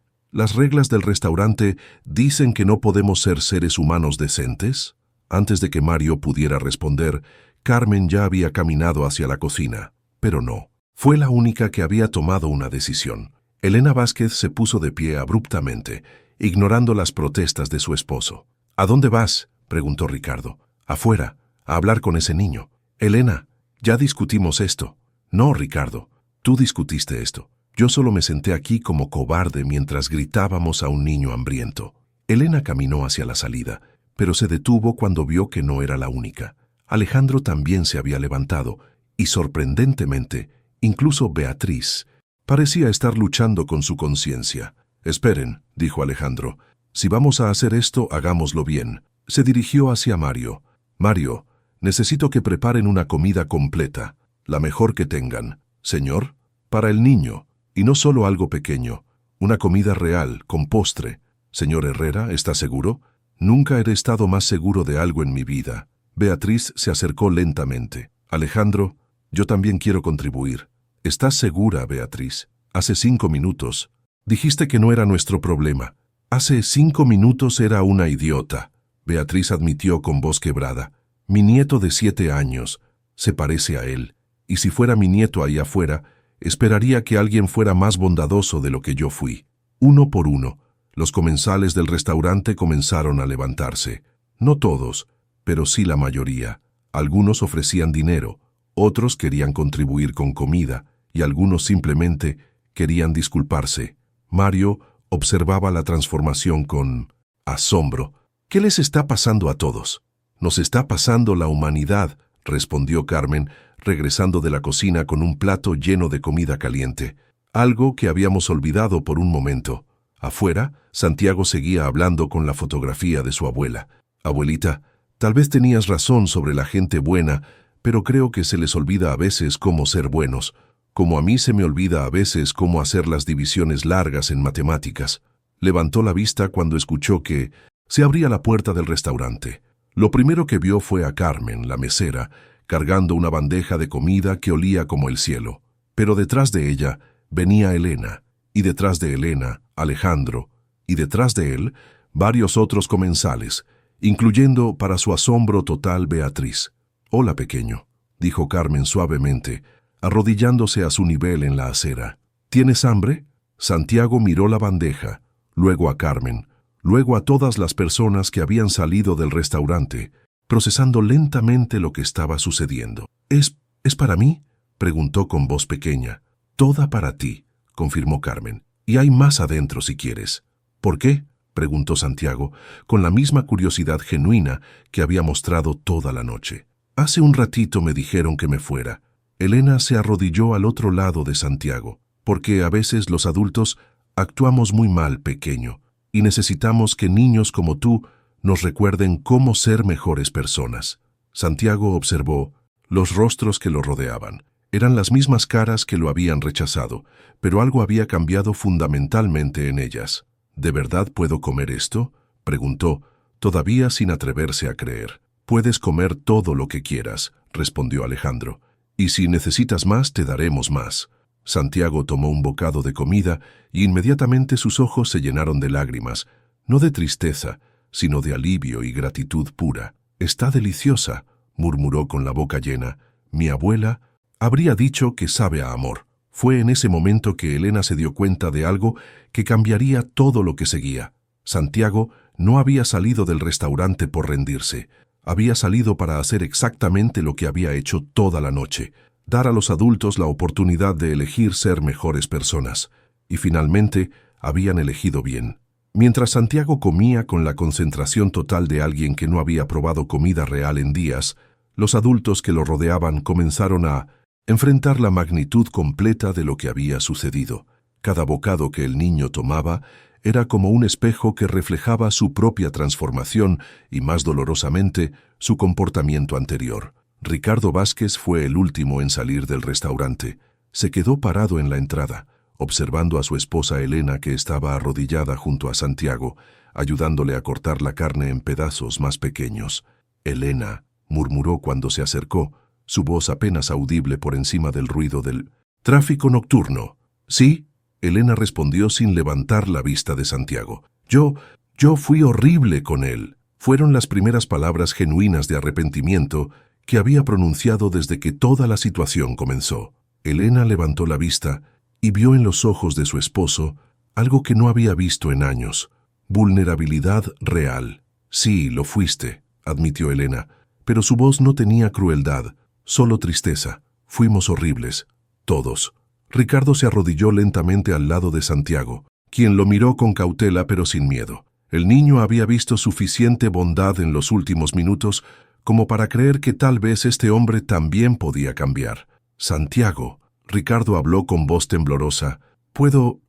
dicen que no podemos ser seres humanos decentes». Antes de que Mario pudiera responder, Carmen ya había caminado hacia la cocina. Pero no. Fue la única que había tomado una decisión. Elena Vázquez se puso de pie abruptamente, ignorando las protestas de su esposo. «¿A dónde vas?», preguntó Ricardo. «Afuera, a hablar con ese niño». «Elena, ya discutimos esto». «No, Ricardo, tú discutiste esto. Yo solo me senté aquí como cobarde mientras gritábamos a un niño hambriento». Elena caminó hacia la salida, pero se detuvo cuando vio que no era la única. Alejandro también se había levantado, y sorprendentemente, incluso Beatriz parecía estar luchando con su conciencia. «Esperen», dijo Alejandro. «Si vamos a hacer esto, hagámoslo bien». Se dirigió hacia Mario. «Mario, necesito que preparen una comida completa, la mejor que tengan. Señor, para el niño, y no solo algo pequeño. Una comida real, con postre. Señor Herrera, ¿está seguro?». «Nunca he estado más seguro de algo en mi vida». Beatriz se acercó lentamente. «Alejandro, Yo también quiero contribuir. ¿Estás segura, Beatriz? Hace 5 minutos. Dijiste que no era nuestro problema. Hace 5 minutos era una idiota. Beatriz admitió con voz quebrada. Mi nieto de 7 años se parece a él. Y si fuera mi nieto ahí afuera, esperaría que alguien fuera más bondadoso de lo que yo fui. Uno por uno, los comensales del restaurante comenzaron a levantarse. No todos, pero sí la mayoría. Algunos ofrecían dinero, otros querían contribuir con comida y algunos simplemente querían disculparse. Mario observaba la transformación con asombro. ¿Qué les está pasando a todos? Nos está pasando la humanidad, respondió Carmen, regresando de la cocina con un plato lleno de comida caliente, algo que habíamos olvidado por un momento. Afuera, Santiago seguía hablando con la fotografía de su abuela. Abuelita, tal vez tenías razón sobre la gente buena, pero creo que se les olvida a veces cómo ser buenos, como a mí se me olvida a veces cómo hacer las divisiones largas en matemáticas. Levantó la vista cuando escuchó que se abría la puerta del restaurante. Lo primero que vio fue a Carmen, la mesera, cargando una bandeja de comida que olía como el cielo. Pero detrás de ella venía Elena, y detrás de Elena, Alejandro, y detrás de él, varios otros comensales, incluyendo, para su asombro total, Beatriz. «Hola, pequeño», dijo Carmen suavemente, arrodillándose a su nivel en la acera. «¿Tienes hambre?» Santiago miró la bandeja, luego a Carmen, luego a todas las personas que habían salido del restaurante, procesando lentamente lo que estaba sucediendo. ¿Es para mí?», preguntó con voz pequeña. «Toda para ti», confirmó Carmen. «Y hay más adentro si quieres». «¿Por qué?», preguntó Santiago, con la misma curiosidad genuina que había mostrado toda la noche. «Hace un ratito me dijeron que me fuera». Elena se arrodilló al otro lado de Santiago, porque a veces los adultos actuamos muy mal, pequeño, y necesitamos que niños como tú nos recuerden cómo ser mejores personas. Santiago observó los rostros que lo rodeaban. Eran las mismas caras que lo habían rechazado, pero algo había cambiado fundamentalmente en ellas. «¿De verdad puedo comer esto?», preguntó, todavía sin atreverse a creer. «Puedes comer todo lo que quieras», respondió Alejandro. «Y si necesitas más, te daremos más». Santiago tomó un bocado de comida y inmediatamente sus ojos se llenaron de lágrimas, no de tristeza, sino de alivio y gratitud pura. «Está deliciosa», murmuró con la boca llena. «Mi abuela habría dicho que sabe a amor». Fue en ese momento que Elena se dio cuenta de algo que cambiaría todo lo que seguía. Santiago no había salido del restaurante por rendirse. Había salido para hacer exactamente lo que había hecho toda la noche: dar a los adultos la oportunidad de elegir ser mejores personas. Y finalmente habían elegido bien. Mientras Santiago comía con la concentración total de alguien que no había probado comida real en días, los adultos que lo rodeaban comenzaron a enfrentar la magnitud completa de lo que había sucedido. Cada bocado que el niño tomaba era como un espejo que reflejaba su propia transformación y, más dolorosamente, su comportamiento anterior. Ricardo Vázquez fue el último en salir del restaurante. Se quedó parado en la entrada, observando a su esposa Elena, que estaba arrodillada junto a Santiago, ayudándole a cortar la carne en pedazos más pequeños. «Elena», murmuró cuando se acercó, su voz apenas audible por encima del ruido del tráfico nocturno. «Sí», Elena respondió sin levantar la vista de Santiago. Yo fui horrible con él». Fueron las primeras palabras genuinas de arrepentimiento que había pronunciado desde que toda la situación comenzó. Elena levantó la vista y vio en los ojos de su esposo algo que no había visto en años: vulnerabilidad real. «Sí, lo fuiste», admitió Elena, pero su voz no tenía crueldad, solo tristeza. «Fuimos horribles, todos». Ricardo se arrodilló lentamente al lado de Santiago, quien lo miró con cautela pero sin miedo. El niño había visto suficiente bondad en los últimos minutos como para creer que tal vez este hombre también podía cambiar. «Santiago», Ricardo habló con voz temblorosa, ¿Puedo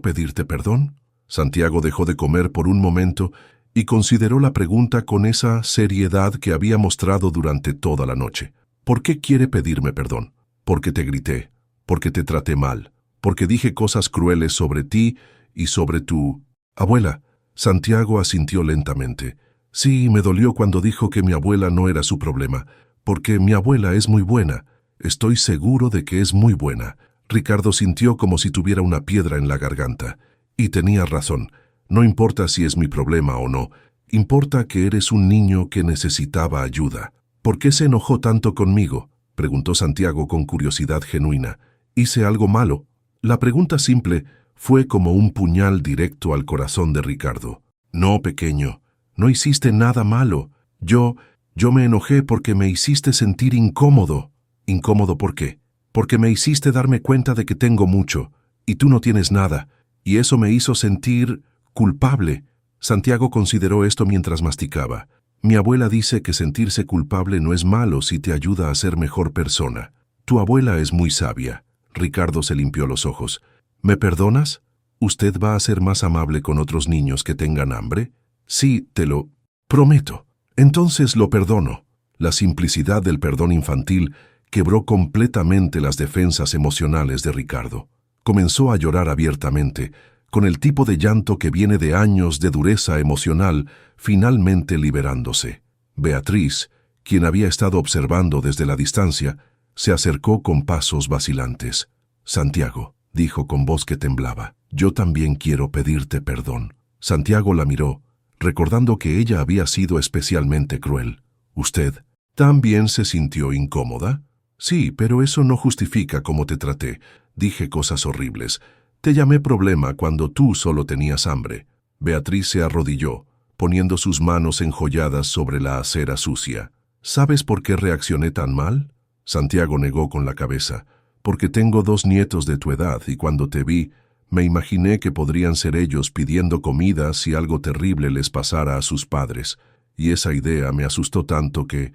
pedirte perdón?» Santiago dejó de comer por un momento y consideró la pregunta con esa seriedad que había mostrado durante toda la noche. «¿Por qué quiere pedirme perdón?» «Porque te grité, porque te traté mal, porque dije cosas crueles sobre ti y sobre tu abuela». Santiago asintió lentamente. «Sí, me dolió cuando dijo que mi abuela no era su problema, porque mi abuela es muy buena. Estoy seguro de que es muy buena. Ricardo sintió como si tuviera una piedra en la garganta. Y tenía razón. No importa si es mi problema o no. Importa que eres un niño que necesitaba ayuda. ¿Por qué se enojó tanto conmigo?, preguntó Santiago con curiosidad genuina. ¿Hice algo malo? La pregunta simple fue como un puñal directo al corazón de Ricardo. No, pequeño, no hiciste nada malo. Yo me enojé porque me hiciste sentir incómodo. ¿Incómodo por qué? Porque me hiciste darme cuenta de que tengo mucho, y tú no tienes nada, y eso me hizo sentir culpable. Santiago consideró esto mientras masticaba. Mi abuela dice que sentirse culpable no es malo si te ayuda a ser mejor persona. Tu abuela es muy sabia. Ricardo se limpió los ojos. ¿Me perdonas? ¿Usted va a ser más amable con otros niños que tengan hambre? Sí, te lo prometo. Entonces lo perdono. La simplicidad del perdón infantil quebró completamente las defensas emocionales de Ricardo. Comenzó a llorar abiertamente, con el tipo de llanto que viene de años de dureza emocional, finalmente liberándose. Beatriz, quien había estado observando desde la distancia, se acercó con pasos vacilantes. Santiago, dijo con voz que temblaba, yo también quiero pedirte perdón. Santiago la miró, recordando que ella había sido especialmente cruel. ¿Usted también se sintió incómoda? Sí, pero eso no justifica cómo te traté. Dije cosas horribles. Te llamé problema cuando tú solo tenías hambre. Beatriz se arrodilló, poniendo sus manos enjolladas sobre la acera sucia. ¿Sabes por qué reaccioné tan mal? Santiago negó con la cabeza. Porque tengo 2 nietos de tu edad y cuando te vi, me imaginé que podrían ser ellos pidiendo comida si algo terrible les pasara a sus padres. Y esa idea me asustó tanto que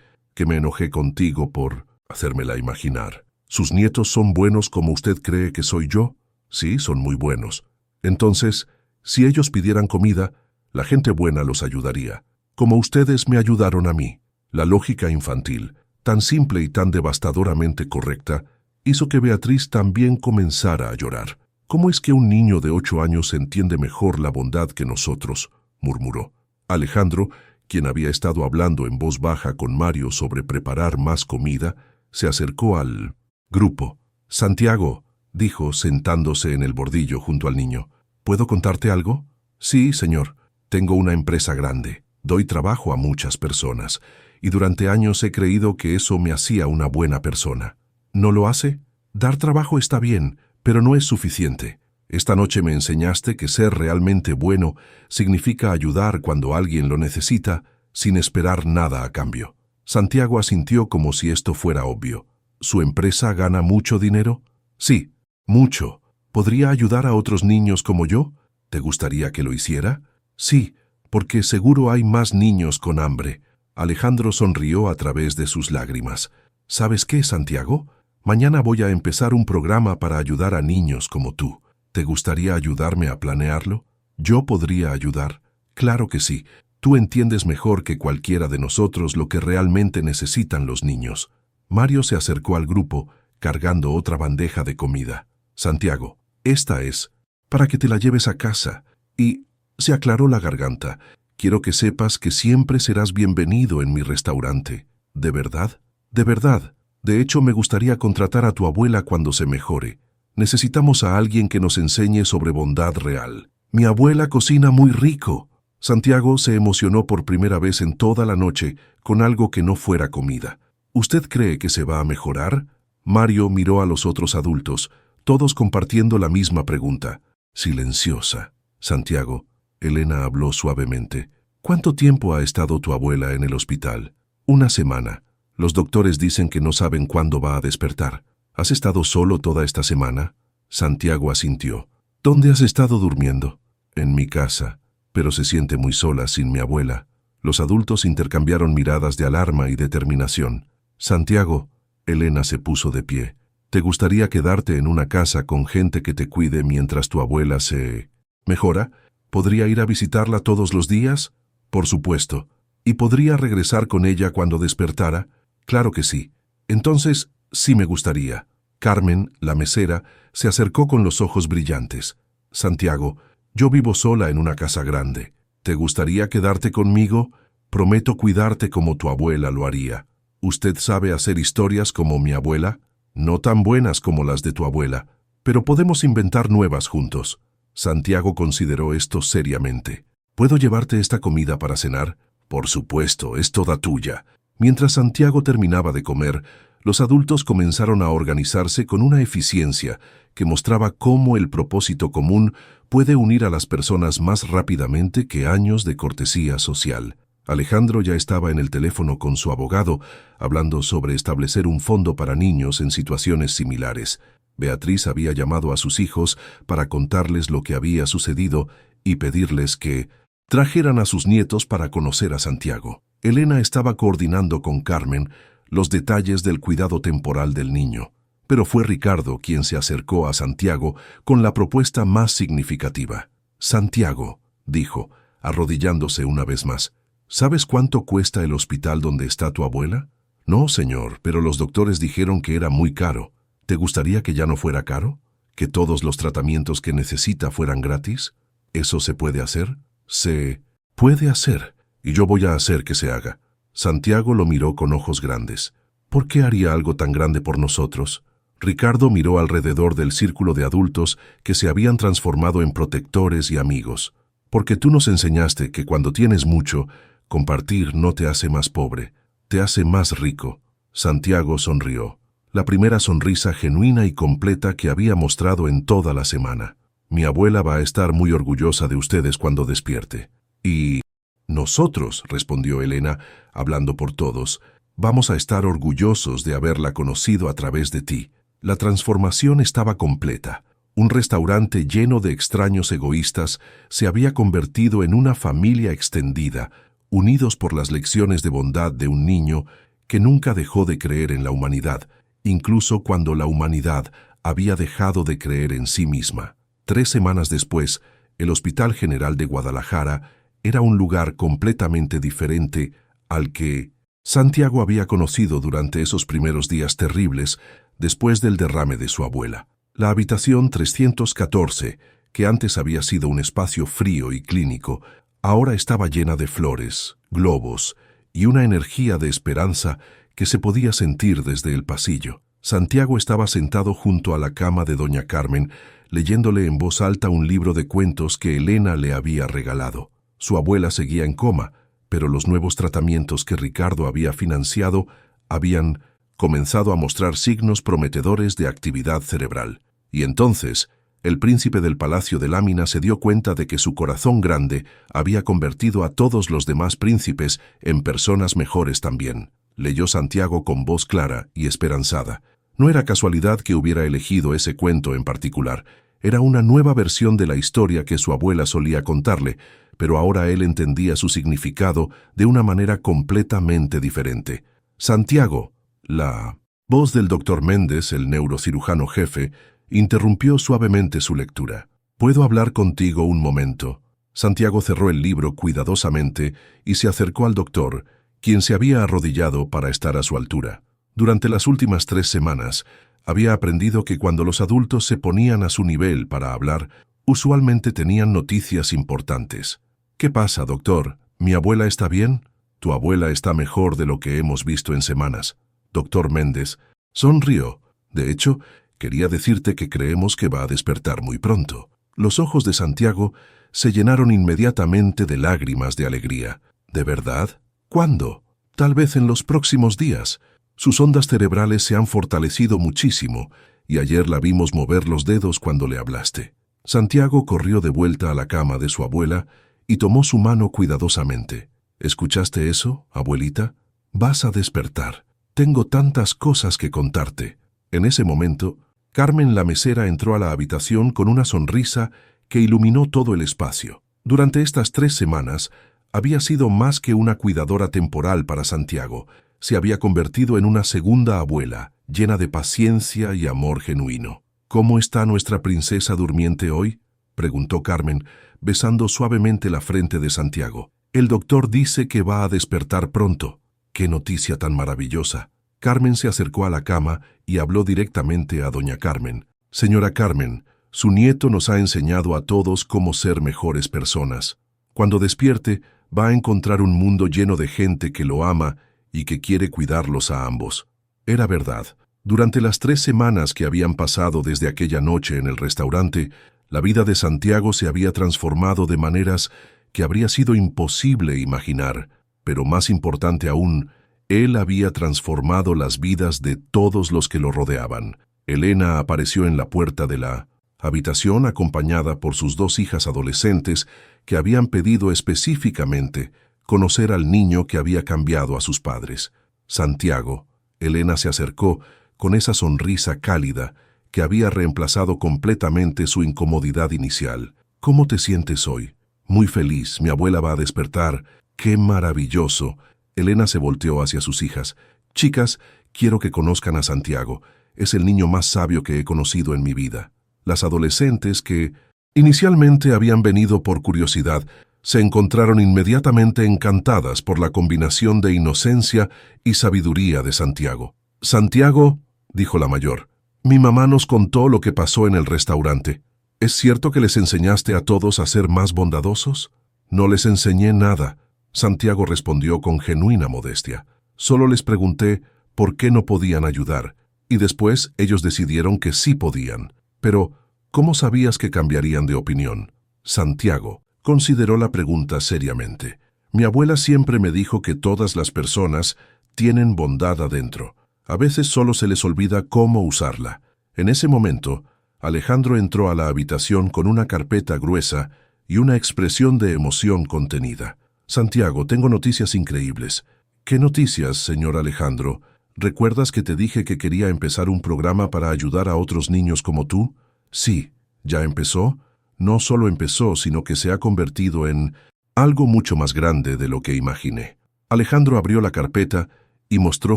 me enojé contigo por hacérmela imaginar. ¿Sus nietos son buenos como usted cree que soy yo? Sí, son muy buenos. Entonces, si ellos pidieran comida, la gente buena los ayudaría, como ustedes me ayudaron a mí. La lógica infantil, tan simple y tan devastadoramente correcta, hizo que Beatriz también comenzara a llorar. ¿Cómo es que un niño de 8 años entiende mejor la bondad que nosotros?, murmuró. Alejandro, quien había estado hablando en voz baja con Mario sobre preparar más comida, se acercó al grupo. Santiago, dijo sentándose en el bordillo junto al niño, ¿puedo contarte algo? Sí, señor. Tengo una empresa grande. Doy trabajo a muchas personas, y durante años he creído que eso me hacía una buena persona. ¿No lo hace? Dar trabajo está bien, pero no es suficiente. Esta noche me enseñaste que ser realmente bueno significa ayudar cuando alguien lo necesita, sin esperar nada a cambio. Santiago asintió como si esto fuera obvio. ¿Su empresa gana mucho dinero? Sí, mucho. ¿Podría ayudar a otros niños como yo? ¿Te gustaría que lo hiciera? Sí, porque seguro hay más niños con hambre. Alejandro sonrió a través de sus lágrimas. ¿Sabes qué, Santiago? Mañana voy a empezar un programa para ayudar a niños como tú. ¿Te gustaría ayudarme a planearlo? ¿Yo podría ayudar? Claro que sí. Tú entiendes mejor que cualquiera de nosotros lo que realmente necesitan los niños. Mario se acercó al grupo, cargando otra bandeja de comida. Santiago, esta es, para que te la lleves a casa. Y se aclaró la garganta. Quiero que sepas que siempre serás bienvenido en mi restaurante. ¿De verdad? De verdad. De hecho, me gustaría contratar a tu abuela cuando se mejore. Necesitamos a alguien que nos enseñe sobre bondad real. Mi abuela cocina muy rico. Santiago se emocionó por primera vez en toda la noche con algo que no fuera comida. ¿Usted cree que se va a mejorar? Mario miró a los otros adultos, todos compartiendo la misma pregunta. Silenciosa. Santiago, Elena habló suavemente. ¿Cuánto tiempo ha estado tu abuela en el hospital? 1 semana. Los doctores dicen que no saben cuándo va a despertar. ¿Has estado solo toda esta semana? Santiago asintió. ¿Dónde has estado durmiendo? En mi casa, pero se siente muy sola sin mi abuela. Los adultos intercambiaron miradas de alarma y determinación. Santiago, Elena se puso de pie. ¿Te gustaría quedarte en una casa con gente que te cuide mientras tu abuela se mejora? ¿Podría ir a visitarla todos los días? Por supuesto. ¿Y podría regresar con ella cuando despertara? Claro que sí. Entonces, sí me gustaría. Carmen, la mesera, se acercó con los ojos brillantes. Santiago, yo vivo sola en una casa grande. ¿Te gustaría quedarte conmigo? Prometo cuidarte como tu abuela lo haría. ¿Usted sabe hacer historias como mi abuela? No tan buenas como las de tu abuela, pero podemos inventar nuevas juntos. Santiago consideró esto seriamente. ¿Puedo llevarte esta comida para cenar? Por supuesto, es toda tuya. Mientras Santiago terminaba de comer, los adultos comenzaron a organizarse con una eficiencia que mostraba cómo el propósito común puede unir a las personas más rápidamente que años de cortesía social. Alejandro ya estaba en el teléfono con su abogado, hablando sobre establecer un fondo para niños en situaciones similares. Beatriz había llamado a sus hijos para contarles lo que había sucedido y pedirles que trajeran a sus nietos para conocer a Santiago. Elena estaba coordinando con Carmen los detalles del cuidado temporal del niño, pero fue Ricardo quien se acercó a Santiago con la propuesta más significativa. Santiago, dijo, arrodillándose una vez más, ¿sabes cuánto cuesta el hospital donde está tu abuela? No, señor, pero los doctores dijeron que era muy caro. ¿Te gustaría que ya no fuera caro? ¿Que todos los tratamientos que necesita fueran gratis? ¿Eso se puede hacer? Se puede hacer, y yo voy a hacer que se haga. Santiago lo miró con ojos grandes. ¿Por qué haría algo tan grande por nosotros? Ricardo miró alrededor del círculo de adultos que se habían transformado en protectores y amigos. Porque tú nos enseñaste que cuando tienes mucho, compartir no te hace más pobre, te hace más rico. Santiago sonrió. La primera sonrisa genuina y completa que había mostrado en toda la semana. Mi abuela va a estar muy orgullosa de ustedes cuando despierte. Y nosotros, respondió Elena, hablando por todos, vamos a estar orgullosos de haberla conocido a través de ti. La transformación estaba completa. Un restaurante lleno de extraños egoístas se había convertido en una familia extendida, unidos por las lecciones de bondad de un niño que nunca dejó de creer en la humanidad, incluso cuando la humanidad había dejado de creer en sí misma. 3 semanas después, el Hospital General de Guadalajara era un lugar completamente diferente al que Santiago había conocido durante esos primeros días terribles después del derrame de su abuela. La habitación 314, que antes había sido un espacio frío y clínico, ahora estaba llena de flores, globos y una energía de esperanza que se podía sentir desde el pasillo. Santiago estaba sentado junto a la cama de doña Carmen, leyéndole en voz alta un libro de cuentos que Elena le había regalado. Su abuela seguía en coma, pero los nuevos tratamientos que Ricardo había financiado habían comenzado a mostrar signos prometedores de actividad cerebral. Y entonces, el príncipe del Palacio de Lámina se dio cuenta de que su corazón grande había convertido a todos los demás príncipes en personas mejores también. Leyó Santiago con voz clara y esperanzada. No era casualidad que hubiera elegido ese cuento en particular. Era una nueva versión de la historia que su abuela solía contarle, pero ahora él entendía su significado de una manera completamente diferente. Santiago, la voz del doctor Méndez, el neurocirujano jefe, interrumpió suavemente su lectura. ¿Puedo hablar contigo un momento? Santiago cerró el libro cuidadosamente y se acercó al doctor, quien se había arrodillado para estar a su altura. Durante las últimas 3 semanas, había aprendido que cuando los adultos se ponían a su nivel para hablar, usualmente tenían noticias importantes. ¿Qué pasa, doctor? ¿Mi abuela está bien? Tu abuela está mejor de lo que hemos visto en semanas. Doctor Méndez sonrió. De hecho, quería decirte que creemos que va a despertar muy pronto. Los ojos de Santiago se llenaron inmediatamente de lágrimas de alegría. ¿De verdad? ¿Cuándo? Tal vez en los próximos días. Sus ondas cerebrales se han fortalecido muchísimo y ayer la vimos mover los dedos cuando le hablaste. Santiago corrió de vuelta a la cama de su abuela y tomó su mano cuidadosamente. ¿Escuchaste eso, abuelita? Vas a despertar. Tengo tantas cosas que contarte. En ese momento, Carmen la mesera entró a la habitación con una sonrisa que iluminó todo el espacio. Durante estas 3 semanas, había sido más que una cuidadora temporal para Santiago. Se había convertido en una segunda abuela, llena de paciencia y amor genuino. ¿Cómo está nuestra princesa durmiente hoy?, preguntó Carmen, besando suavemente la frente de Santiago. El doctor dice que va a despertar pronto. ¡Qué noticia tan maravillosa! Carmen se acercó a la cama y habló directamente a doña Carmen. Señora Carmen, su nieto nos ha enseñado a todos cómo ser mejores personas. Cuando despierte, va a encontrar un mundo lleno de gente que lo ama y que quiere cuidarlos a ambos. Era verdad. Durante las 3 semanas que habían pasado desde aquella noche en el restaurante, la vida de Santiago se había transformado de maneras que habría sido imposible imaginar, pero más importante aún, él había transformado las vidas de todos los que lo rodeaban. Elena apareció en la puerta de la habitación acompañada por sus 2 hijas adolescentes que habían pedido específicamente conocer al niño que había cambiado a sus padres. Santiago. Elena se acercó con esa sonrisa cálida que había reemplazado completamente su incomodidad inicial. ¿Cómo te sientes hoy? Muy feliz, mi abuela va a despertar. ¡Qué maravilloso! Elena se volteó hacia sus hijas. Chicas, quiero que conozcan a Santiago. Es el niño más sabio que he conocido en mi vida. Las adolescentes, que inicialmente habían venido por curiosidad, se encontraron inmediatamente encantadas por la combinación de inocencia y sabiduría de Santiago. Santiago, dijo la mayor, mi mamá nos contó lo que pasó en el restaurante. ¿Es cierto que les enseñaste a todos a ser más bondadosos? No les enseñé nada, Santiago respondió con genuina modestia. Solo les pregunté por qué no podían ayudar, y después ellos decidieron que sí podían. Pero, ¿cómo sabías que cambiarían de opinión? Santiago consideró la pregunta seriamente. Mi abuela siempre me dijo que todas las personas tienen bondad adentro. A veces solo se les olvida cómo usarla. En ese momento, Alejandro entró a la habitación con una carpeta gruesa y una expresión de emoción contenida. Santiago, tengo noticias increíbles. ¿Qué noticias, señor Alejandro? ¿Recuerdas que te dije que quería empezar un programa para ayudar a otros niños como tú? Sí. ¿Ya empezó? No solo empezó, sino que se ha convertido en algo mucho más grande de lo que imaginé. Alejandro abrió la carpeta y mostró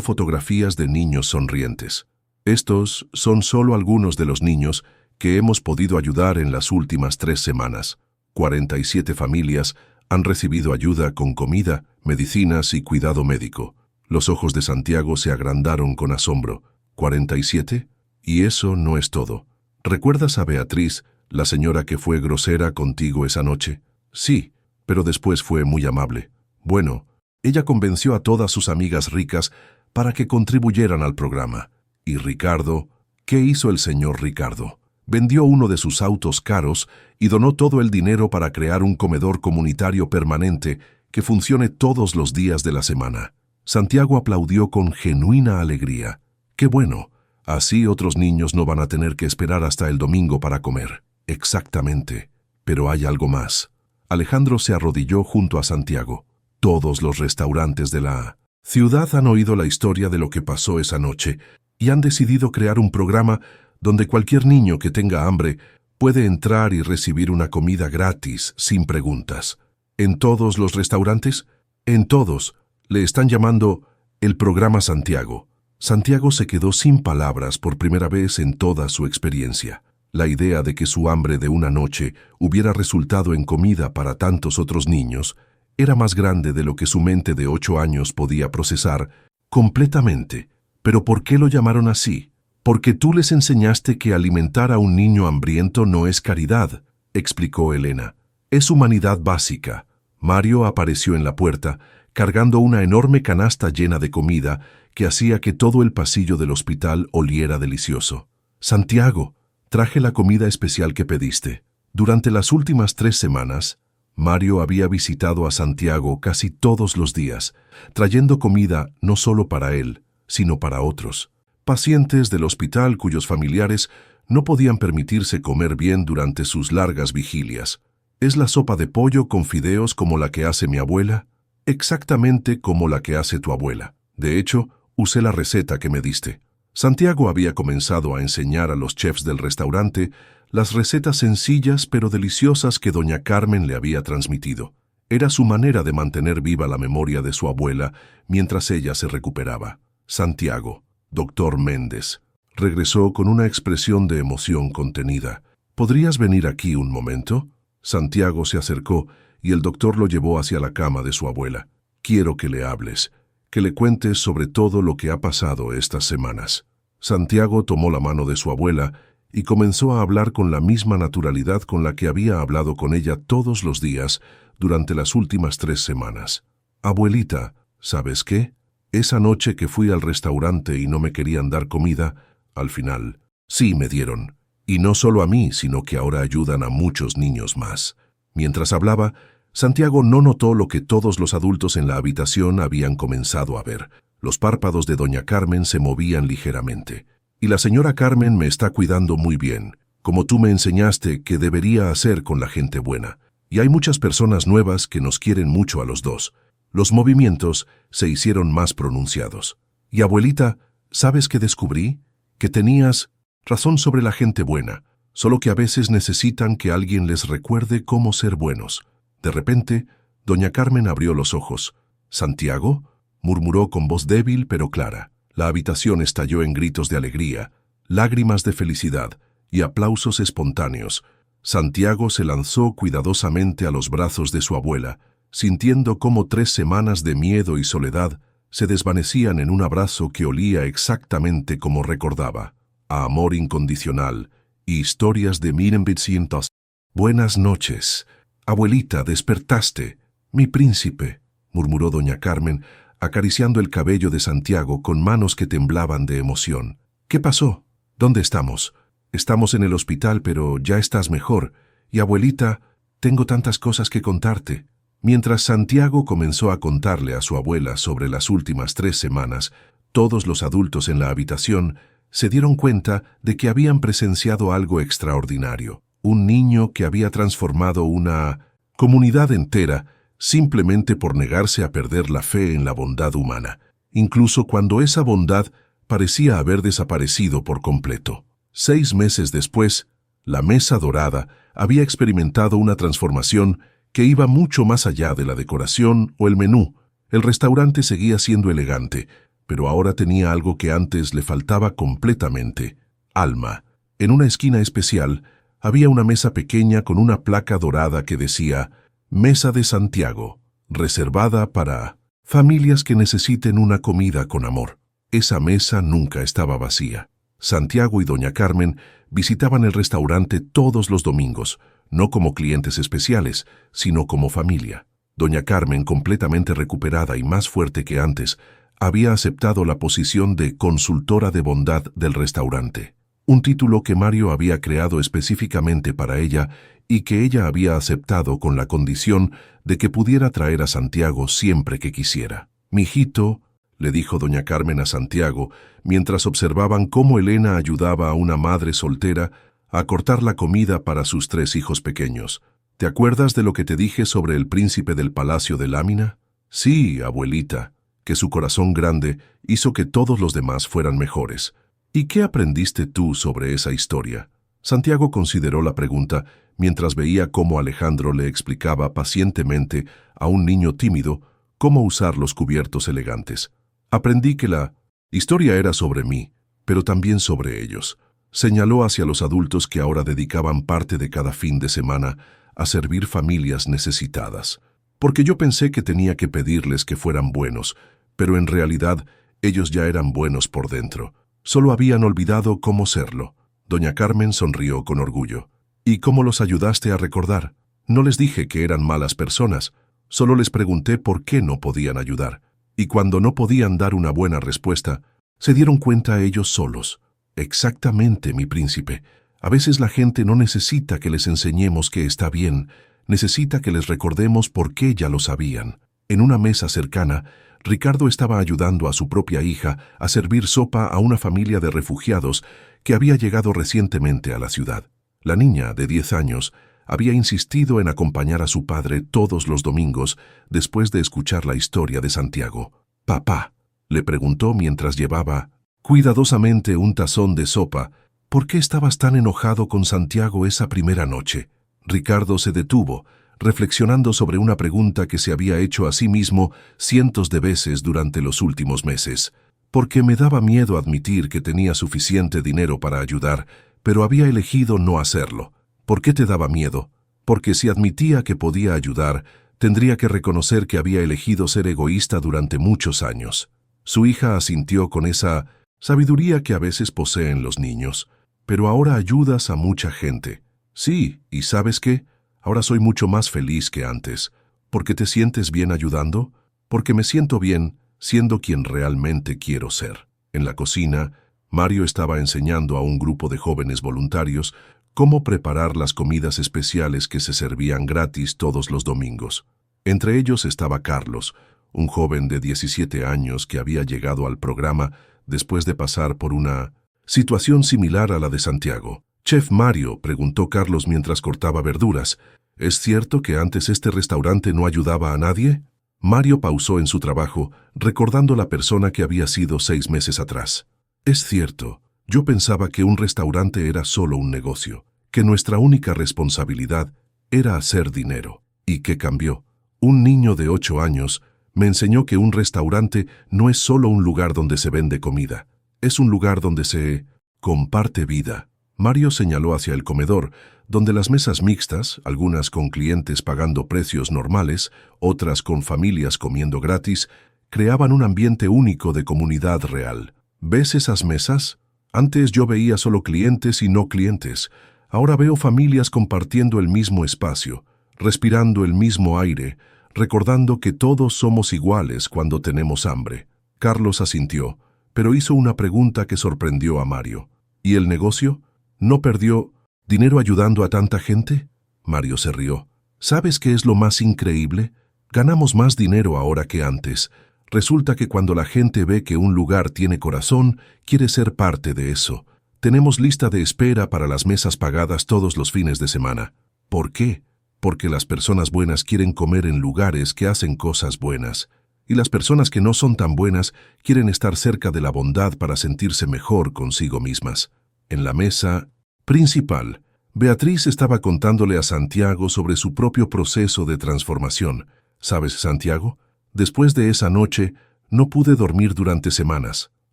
fotografías de niños sonrientes. Estos son solo algunos de los niños que hemos podido ayudar en las últimas 3 semanas. 47 familias han recibido ayuda con comida, medicinas y cuidado médico. Los ojos de Santiago se agrandaron con asombro. ¿47? Y eso no es todo. ¿Recuerdas a Beatriz, la señora que fue grosera contigo esa noche? Sí, pero después fue muy amable. Bueno, ella convenció a todas sus amigas ricas para que contribuyeran al programa. ¿Y Ricardo? ¿Qué hizo el señor Ricardo? Vendió uno de sus autos caros y donó todo el dinero para crear un comedor comunitario permanente que funcione todos los días de la semana. Santiago aplaudió con genuina alegría. ¡Qué bueno! Así otros niños no van a tener que esperar hasta el domingo para comer. Exactamente. Pero hay algo más. Alejandro se arrodilló junto a Santiago. Todos los restaurantes de la ciudad han oído la historia de lo que pasó esa noche y han decidido crear un programa donde cualquier niño que tenga hambre puede entrar y recibir una comida gratis, sin preguntas. ¿En todos los restaurantes? En todos. Le están llamando el programa Santiago. Santiago se quedó sin palabras por primera vez en toda su experiencia. La idea de que su hambre de una noche hubiera resultado en comida para tantos otros niños era más grande de lo que su mente de 8 años podía procesar completamente. ¿Pero por qué lo llamaron así? Porque tú les enseñaste que alimentar a un niño hambriento no es caridad, explicó Elena. Es humanidad básica. Mario apareció en la puerta, cargando una enorme canasta llena de comida que hacía que todo el pasillo del hospital oliera delicioso. Santiago, traje la comida especial que pediste. Durante las últimas 3 semanas, Mario había visitado a Santiago casi todos los días, trayendo comida no solo para él, sino para otros. Pacientes del hospital cuyos familiares no podían permitirse comer bien durante sus largas vigilias. ¿Es la sopa de pollo con fideos como la que hace mi abuela? Exactamente como la que hace tu abuela. De hecho, usé la receta que me diste. Santiago había comenzado a enseñar a los chefs del restaurante las recetas sencillas pero deliciosas que doña Carmen le había transmitido. Era su manera de mantener viva la memoria de su abuela mientras ella se recuperaba. Santiago, doctor Méndez, regresó con una expresión de emoción contenida. ¿Podrías venir aquí un momento? Santiago se acercó y el doctor lo llevó hacia la cama de su abuela. Quiero que le hables, que le cuentes sobre todo lo que ha pasado estas semanas. Santiago tomó la mano de su abuela y comenzó a hablar con la misma naturalidad con la que había hablado con ella todos los días durante las últimas 3 semanas. Abuelita, ¿sabes qué? Esa noche que fui al restaurante y no me querían dar comida, al final, sí me dieron. Y no solo a mí, sino que ahora ayudan a muchos niños más. Mientras hablaba, Santiago no notó lo que todos los adultos en la habitación habían comenzado a ver. Los párpados de doña Carmen se movían ligeramente. Y la señora Carmen me está cuidando muy bien, como tú me enseñaste que debería hacer con la gente buena. Y hay muchas personas nuevas que nos quieren mucho a los dos. Los movimientos se hicieron más pronunciados. Y abuelita, ¿sabes qué descubrí? Que tenías razón sobre la gente buena, solo que a veces necesitan que alguien les recuerde cómo ser buenos. De repente, doña Carmen abrió los ojos. «¿Santiago?», murmuró con voz débil pero clara. La habitación estalló en gritos de alegría, lágrimas de felicidad y aplausos espontáneos. Santiago se lanzó cuidadosamente a los brazos de su abuela, sintiendo cómo 3 semanas de miedo y soledad se desvanecían en un abrazo que olía exactamente como recordaba, a amor incondicional y historias de 1900. «Buenas noches. Abuelita, despertaste. Mi príncipe», murmuró doña Carmen, acariciando el cabello de Santiago con manos que temblaban de emoción. «¿Qué pasó? ¿Dónde estamos?» «Estamos en el hospital, pero ya estás mejor. Y abuelita, tengo tantas cosas que contarte». Mientras Santiago comenzó a contarle a su abuela sobre las últimas 3 semanas, todos los adultos en la habitación se dieron cuenta de que habían presenciado algo extraordinario. Un niño que había transformado una comunidad entera simplemente por negarse a perder la fe en la bondad humana, incluso cuando esa bondad parecía haber desaparecido por completo. 6 meses después, la Mesa Dorada había experimentado una transformación que iba mucho más allá de la decoración o el menú. El restaurante seguía siendo elegante, pero ahora tenía algo que antes le faltaba completamente: alma. En una esquina especial había una mesa pequeña con una placa dorada que decía «Mesa de Santiago, reservada para familias que necesiten una comida con amor». Esa mesa nunca estaba vacía. Santiago y doña Carmen visitaban el restaurante todos los domingos, no como clientes especiales, sino como familia. Doña Carmen, completamente recuperada y más fuerte que antes, había aceptado la posición de consultora de bondad del restaurante, un título que Mario había creado específicamente para ella y que ella había aceptado con la condición de que pudiera traer a Santiago siempre que quisiera. «Mijito», le dijo doña Carmen a Santiago, mientras observaban cómo Elena ayudaba a una madre soltera a cortar la comida para sus 3 hijos pequeños. «¿Te acuerdas de lo que te dije sobre el príncipe del palacio de Lámina?» «Sí, abuelita», que su corazón grande hizo que todos los demás fueran mejores. «¿Y qué aprendiste tú sobre esa historia?». Santiago consideró la pregunta mientras veía cómo Alejandro le explicaba pacientemente a un niño tímido cómo usar los cubiertos elegantes. «Aprendí que la historia era sobre mí, pero también sobre ellos». Señaló hacia los adultos que ahora dedicaban parte de cada fin de semana a servir familias necesitadas. «Porque yo pensé que tenía que pedirles que fueran buenos, pero en realidad ellos ya eran buenos por dentro. Solo habían olvidado cómo serlo». Doña Carmen sonrió con orgullo. «¿Y cómo los ayudaste a recordar? No les dije que eran malas personas, solo les pregunté por qué no podían ayudar. Y cuando no podían dar una buena respuesta, se dieron cuenta ellos solos». «Exactamente, mi príncipe. A veces la gente no necesita que les enseñemos que está bien, necesita que les recordemos por qué ya lo sabían». En una mesa cercana, Ricardo estaba ayudando a su propia hija a servir sopa a una familia de refugiados que había llegado recientemente a la ciudad. La niña, de 10 años, había insistido en acompañar a su padre todos los domingos después de escuchar la historia de Santiago. «Papá», le preguntó mientras llevaba cuidadosamente un tazón de sopa, «¿por qué estabas tan enojado con Santiago esa primera noche?». Ricardo se detuvo, reflexionando sobre una pregunta que se había hecho a sí mismo cientos de veces durante los últimos meses. «Porque me daba miedo admitir que tenía suficiente dinero para ayudar, pero había elegido no hacerlo». «¿Por qué te daba miedo?». «Porque si admitía que podía ayudar, tendría que reconocer que había elegido ser egoísta durante muchos años». Su hija asintió con esa sabiduría que a veces poseen los niños. «Pero ahora ayudas a mucha gente». «Sí, ¿y sabes qué? Ahora soy mucho más feliz que antes». «¿Por qué te sientes bien ayudando?». «Porque me siento bien siendo quien realmente quiero ser. En la cocina, Mario estaba enseñando a un grupo de jóvenes voluntarios cómo preparar las comidas especiales que se servían gratis todos los domingos. Entre ellos estaba Carlos, un joven de 17 años que había llegado al programa después de pasar por una situación similar a la de Santiago. «Chef Mario», preguntó Carlos mientras cortaba verduras, «¿es cierto que antes este restaurante no ayudaba a nadie?» Mario pausó en su trabajo, recordando la persona que había sido 6 meses atrás. «Es cierto, yo pensaba que un restaurante era solo un negocio, que nuestra única responsabilidad era hacer dinero. ¿Y qué cambió? Un niño de 8 años me enseñó que un restaurante no es solo un lugar donde se vende comida, es un lugar donde se comparte vida». Mario señaló hacia el comedor, donde las mesas mixtas, algunas con clientes pagando precios normales, otras con familias comiendo gratis, creaban un ambiente único de comunidad real. ¿Ves esas mesas? Antes yo veía solo clientes y no clientes. Ahora veo familias compartiendo el mismo espacio, respirando el mismo aire, recordando que todos somos iguales cuando tenemos hambre. Carlos asintió, pero hizo una pregunta que sorprendió a Mario. ¿Y el negocio? ¿No perdió dinero ayudando a tanta gente? Mario se rió. ¿Sabes qué es lo más increíble? Ganamos más dinero ahora que antes. Resulta que cuando la gente ve que un lugar tiene corazón, quiere ser parte de eso. Tenemos lista de espera para las mesas pagadas todos los fines de semana. ¿Por qué? Porque las personas buenas quieren comer en lugares que hacen cosas buenas. Y las personas que no son tan buenas quieren estar cerca de la bondad para sentirse mejor consigo mismas. En la mesa principal, Beatriz estaba contándole a Santiago sobre su propio proceso de transformación. ¿Sabes, Santiago? Después de esa noche, no pude dormir durante semanas.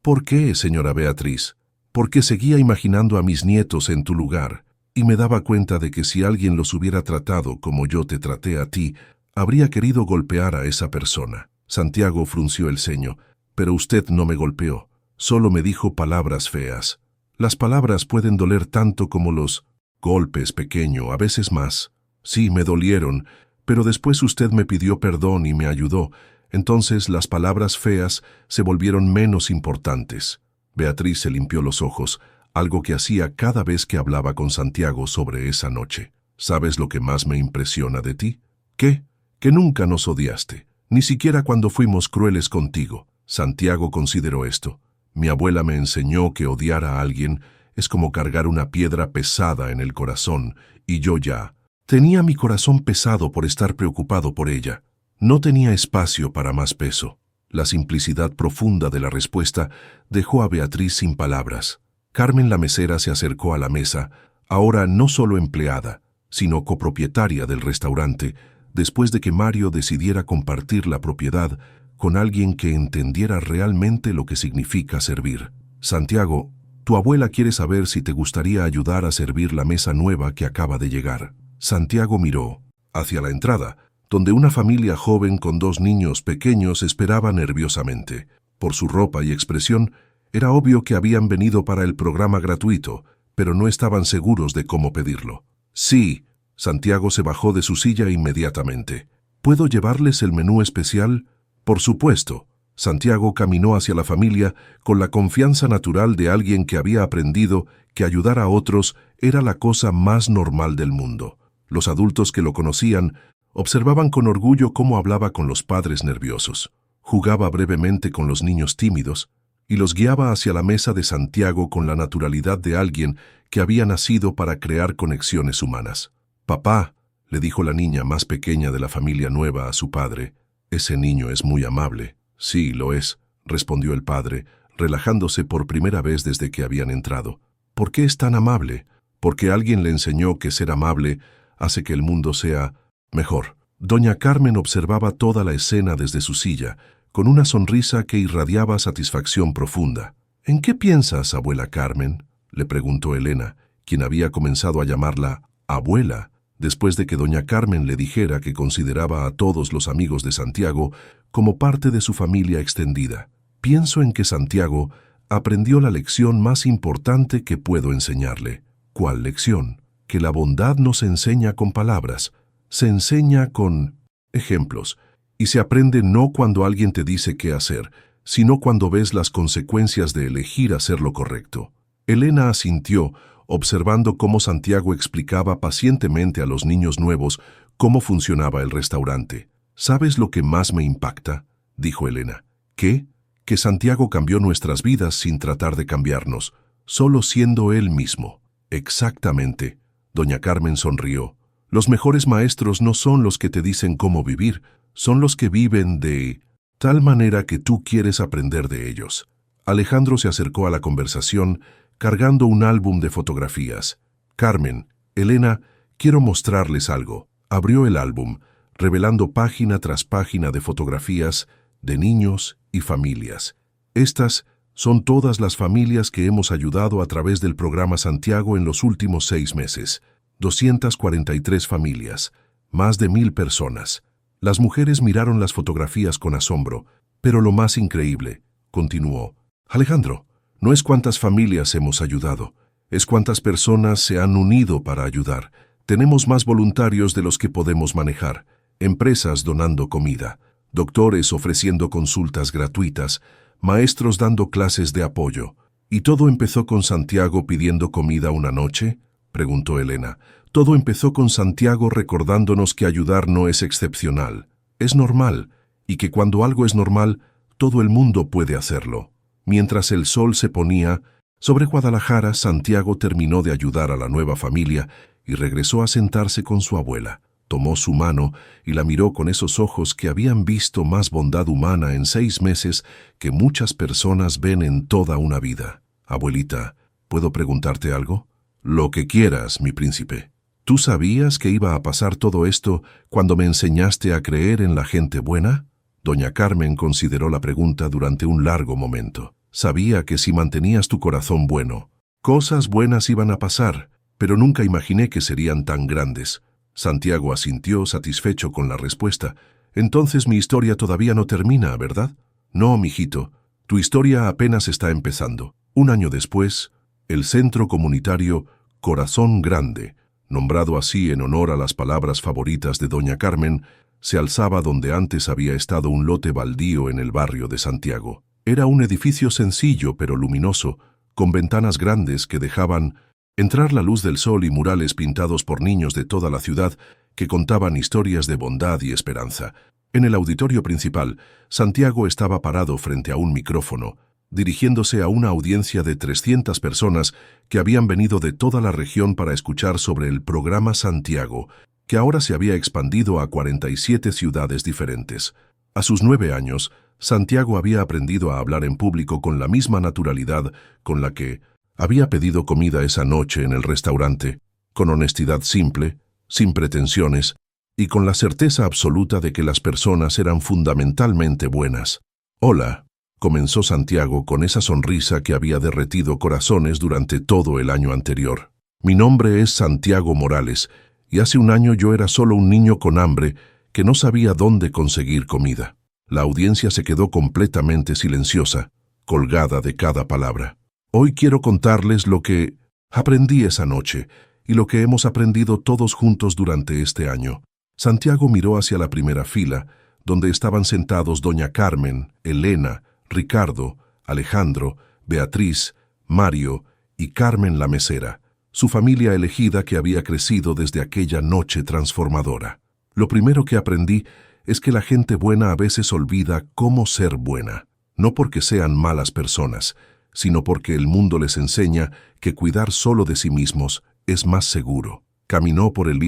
¿Por qué, señora Beatriz? Porque seguía imaginando a mis nietos en tu lugar, y me daba cuenta de que si alguien los hubiera tratado como yo te traté a ti, habría querido golpear a esa persona. Santiago frunció el ceño. Pero usted no me golpeó, solo me dijo palabras feas. Las palabras pueden doler tanto como los golpes, pequeño, a veces más. Sí, me dolieron, pero después usted me pidió perdón y me ayudó. Entonces las palabras feas se volvieron menos importantes. Beatriz se limpió los ojos, algo que hacía cada vez que hablaba con Santiago sobre esa noche. ¿Sabes lo que más me impresiona de ti? ¿Qué? Que nunca nos odiaste, ni siquiera cuando fuimos crueles contigo. Santiago consideró esto. Mi abuela me enseñó que odiar a alguien es como cargar una piedra pesada en el corazón, y yo ya tenía mi corazón pesado por estar preocupado por ella. No tenía espacio para más peso. La simplicidad profunda de la respuesta dejó a Beatriz sin palabras. Carmen la mesera se acercó a la mesa, ahora no solo empleada, sino copropietaria del restaurante, después de que Mario decidiera compartir la propiedad con alguien que entendiera realmente lo que significa servir. Santiago, tu abuela quiere saber si te gustaría ayudar a servir la mesa nueva que acaba de llegar. Santiago miró hacia la entrada, donde una familia joven con 2 niños pequeños esperaba nerviosamente. Por su ropa y expresión, era obvio que habían venido para el programa gratuito, pero no estaban seguros de cómo pedirlo. Sí, Santiago se bajó de su silla inmediatamente. ¿Puedo llevarles el menú especial? Por supuesto. Santiago caminó hacia la familia con la confianza natural de alguien que había aprendido que ayudar a otros era la cosa más normal del mundo. Los adultos que lo conocían observaban con orgullo cómo hablaba con los padres nerviosos, jugaba brevemente con los niños tímidos y los guiaba hacia la mesa de Santiago con la naturalidad de alguien que había nacido para crear conexiones humanas. «Papá», le dijo la niña más pequeña de la familia nueva a su padre, «ese niño es muy amable». «Sí, lo es», respondió el padre, relajándose por primera vez desde que habían entrado. «¿Por qué es tan amable?» «Porque alguien le enseñó que ser amable hace que el mundo sea mejor». Doña Carmen observaba toda la escena desde su silla, con una sonrisa que irradiaba satisfacción profunda. «¿En qué piensas, abuela Carmen?», le preguntó Elena, quien había comenzado a llamarla abuela, después de que doña Carmen le dijera que consideraba a todos los amigos de Santiago como parte de su familia extendida. «Pienso en que Santiago aprendió la lección más importante que puedo enseñarle». «¿Cuál lección?» «Que la bondad no se enseña con palabras, se enseña con ejemplos, Y se aprende no cuando alguien te dice qué hacer, sino cuando ves las consecuencias de elegir hacer lo correcto. Elena asintió, observando cómo Santiago explicaba pacientemente a los niños nuevos cómo funcionaba el restaurante. ¿Sabes lo que más me impacta?, dijo Elena. ¿Qué? Que Santiago cambió nuestras vidas sin tratar de cambiarnos, solo siendo él mismo. Exactamente. Doña Carmen sonrió. Los mejores maestros no son los que te dicen cómo vivir, son los que viven de tal manera que tú quieres aprender de ellos. Alejandro se acercó a la conversación, cargando un álbum de fotografías. Carmen, Elena, quiero mostrarles algo. Abrió el álbum, revelando página tras página de fotografías de niños y familias. Estas son todas las familias que hemos ayudado a través del programa Santiago en los últimos 6 meses. 243 familias, más de 1000 personas. Las mujeres miraron las fotografías con asombro, pero lo más increíble, continuó, Alejandro, no es cuántas familias hemos ayudado, es cuántas personas se han unido para ayudar. Tenemos más voluntarios de los que podemos manejar, empresas donando comida, doctores ofreciendo consultas gratuitas, maestros dando clases de apoyo. ¿Y todo empezó con Santiago pidiendo comida una noche?, preguntó Elena. Todo empezó con Santiago recordándonos que ayudar no es excepcional, es normal, y que cuando algo es normal, todo el mundo puede hacerlo. Mientras el sol se ponía sobre Guadalajara, Santiago terminó de ayudar a la nueva familia y regresó a sentarse con su abuela. Tomó su mano y la miró con esos ojos que habían visto más bondad humana en 6 meses que muchas personas ven en toda una vida. Abuelita, ¿puedo preguntarte algo? Lo que quieras, mi príncipe. ¿Tú sabías que iba a pasar todo esto cuando me enseñaste a creer en la gente buena? Doña Carmen consideró la pregunta durante un largo momento. Sabía que si mantenías tu corazón bueno, cosas buenas iban a pasar, pero nunca imaginé que serían tan grandes. Santiago asintió, satisfecho con la respuesta. Entonces mi historia todavía no termina, ¿verdad? No, mijito, tu historia apenas está empezando. 1 año después, el Centro Comunitario Corazón Grande, nombrado así en honor a las palabras favoritas de Doña Carmen, se alzaba donde antes había estado un lote baldío en el barrio de Santiago. Era un edificio sencillo pero luminoso, con ventanas grandes que dejaban entrar la luz del sol y murales pintados por niños de toda la ciudad que contaban historias de bondad y esperanza. En el auditorio principal, Santiago estaba parado frente a un micrófono, dirigiéndose a una audiencia de 300 personas que habían venido de toda la región para escuchar sobre el programa Santiago, que ahora se había expandido a 47 ciudades diferentes. A sus 9 años, Santiago había aprendido a hablar en público con la misma naturalidad con la que había pedido comida esa noche en el restaurante, con honestidad simple, sin pretensiones, y con la certeza absoluta de que las personas eran fundamentalmente buenas. Hola, comenzó Santiago con esa sonrisa que había derretido corazones durante todo el año anterior. Mi nombre es Santiago Morales, y hace 1 año yo era solo un niño con hambre que no sabía dónde conseguir comida. La audiencia se quedó completamente silenciosa, colgada de cada palabra. Hoy quiero contarles lo que aprendí esa noche y lo que hemos aprendido todos juntos durante este año. Santiago miró hacia la primera fila, donde estaban sentados Doña Carmen, Elena, Ricardo, Alejandro, Beatriz, Mario y Carmen la mesera, su familia elegida que había crecido desde aquella noche transformadora. Lo primero que aprendí es que la gente buena a veces olvida cómo ser buena, no porque sean malas personas, sino porque el mundo les enseña que cuidar solo de sí mismos es más seguro. Caminó por el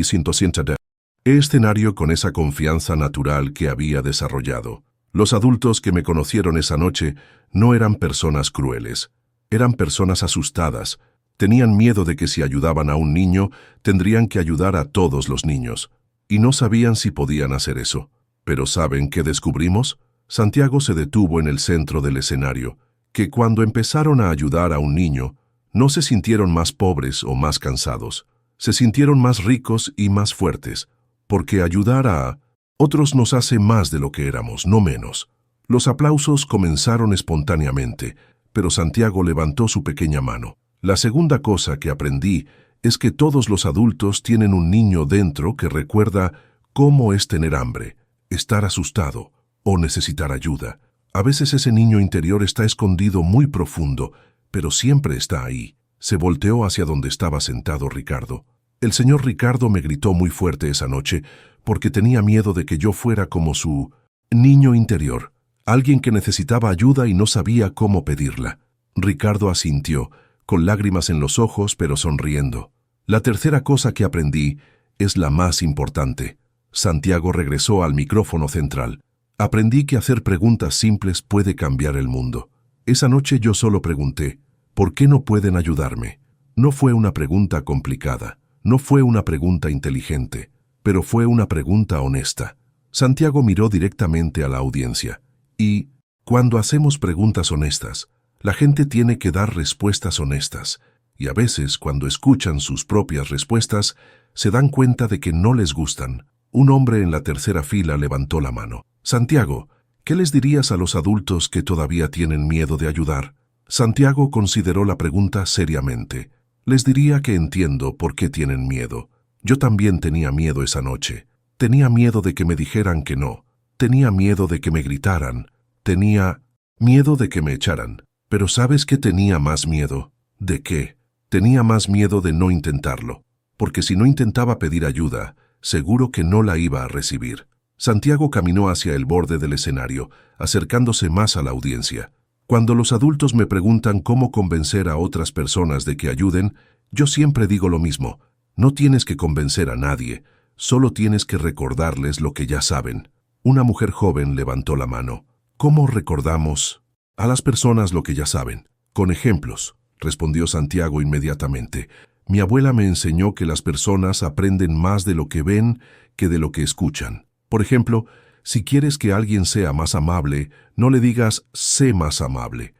escenario con esa confianza natural que había desarrollado. Los adultos que me conocieron esa noche no eran personas crueles, eran personas asustadas. Tenían miedo de que si ayudaban a un niño, tendrían que ayudar a todos los niños, y no sabían si podían hacer eso. Pero ¿saben qué descubrimos? Santiago se detuvo en el centro del escenario, que cuando empezaron a ayudar a un niño, no se sintieron más pobres o más cansados, se sintieron más ricos y más fuertes, porque ayudar a otros nos hace más de lo que éramos, no menos. Los aplausos comenzaron espontáneamente, pero Santiago levantó su pequeña mano. La segunda cosa que aprendí es que todos los adultos tienen un niño dentro que recuerda cómo es tener hambre, estar asustado o necesitar ayuda. A veces ese niño interior está escondido muy profundo, pero siempre está ahí. Se volteó hacia donde estaba sentado Ricardo. El señor Ricardo me gritó muy fuerte esa noche porque tenía miedo de que yo fuera como su niño interior, alguien que necesitaba ayuda y no sabía cómo pedirla. Ricardo asintió, con lágrimas en los ojos pero sonriendo. La tercera cosa que aprendí es la más importante. Santiago regresó al micrófono central. Aprendí que hacer preguntas simples puede cambiar el mundo. Esa noche yo solo pregunté, ¿por qué no pueden ayudarme? No fue una pregunta complicada, no fue una pregunta inteligente, pero fue una pregunta honesta. Santiago miró directamente a la audiencia. Y, cuando hacemos preguntas honestas, la gente tiene que dar respuestas honestas. Y a veces, cuando escuchan sus propias respuestas, se dan cuenta de que no les gustan. Un hombre en la tercera fila levantó la mano. Santiago, ¿qué les dirías a los adultos que todavía tienen miedo de ayudar? Santiago consideró la pregunta seriamente. Les diría que entiendo por qué tienen miedo. Yo también tenía miedo esa noche. Tenía miedo de que me dijeran que no. Tenía miedo de que me gritaran. Tenía miedo de que me echaran. Pero ¿sabes qué tenía más miedo? ¿De qué? Tenía más miedo de no intentarlo. Porque si no intentaba pedir ayuda, seguro que no la iba a recibir. Santiago caminó hacia el borde del escenario, acercándose más a la audiencia. Cuando los adultos me preguntan cómo convencer a otras personas de que ayuden, yo siempre digo lo mismo. No tienes que convencer a nadie, solo tienes que recordarles lo que ya saben. Una mujer joven levantó la mano. ¿Cómo recordamos a las personas lo que ya saben? Con ejemplos, respondió Santiago inmediatamente. Mi abuela me enseñó que las personas aprenden más de lo que ven que de lo que escuchan. Por ejemplo, si quieres que alguien sea más amable, no le digas sé más amable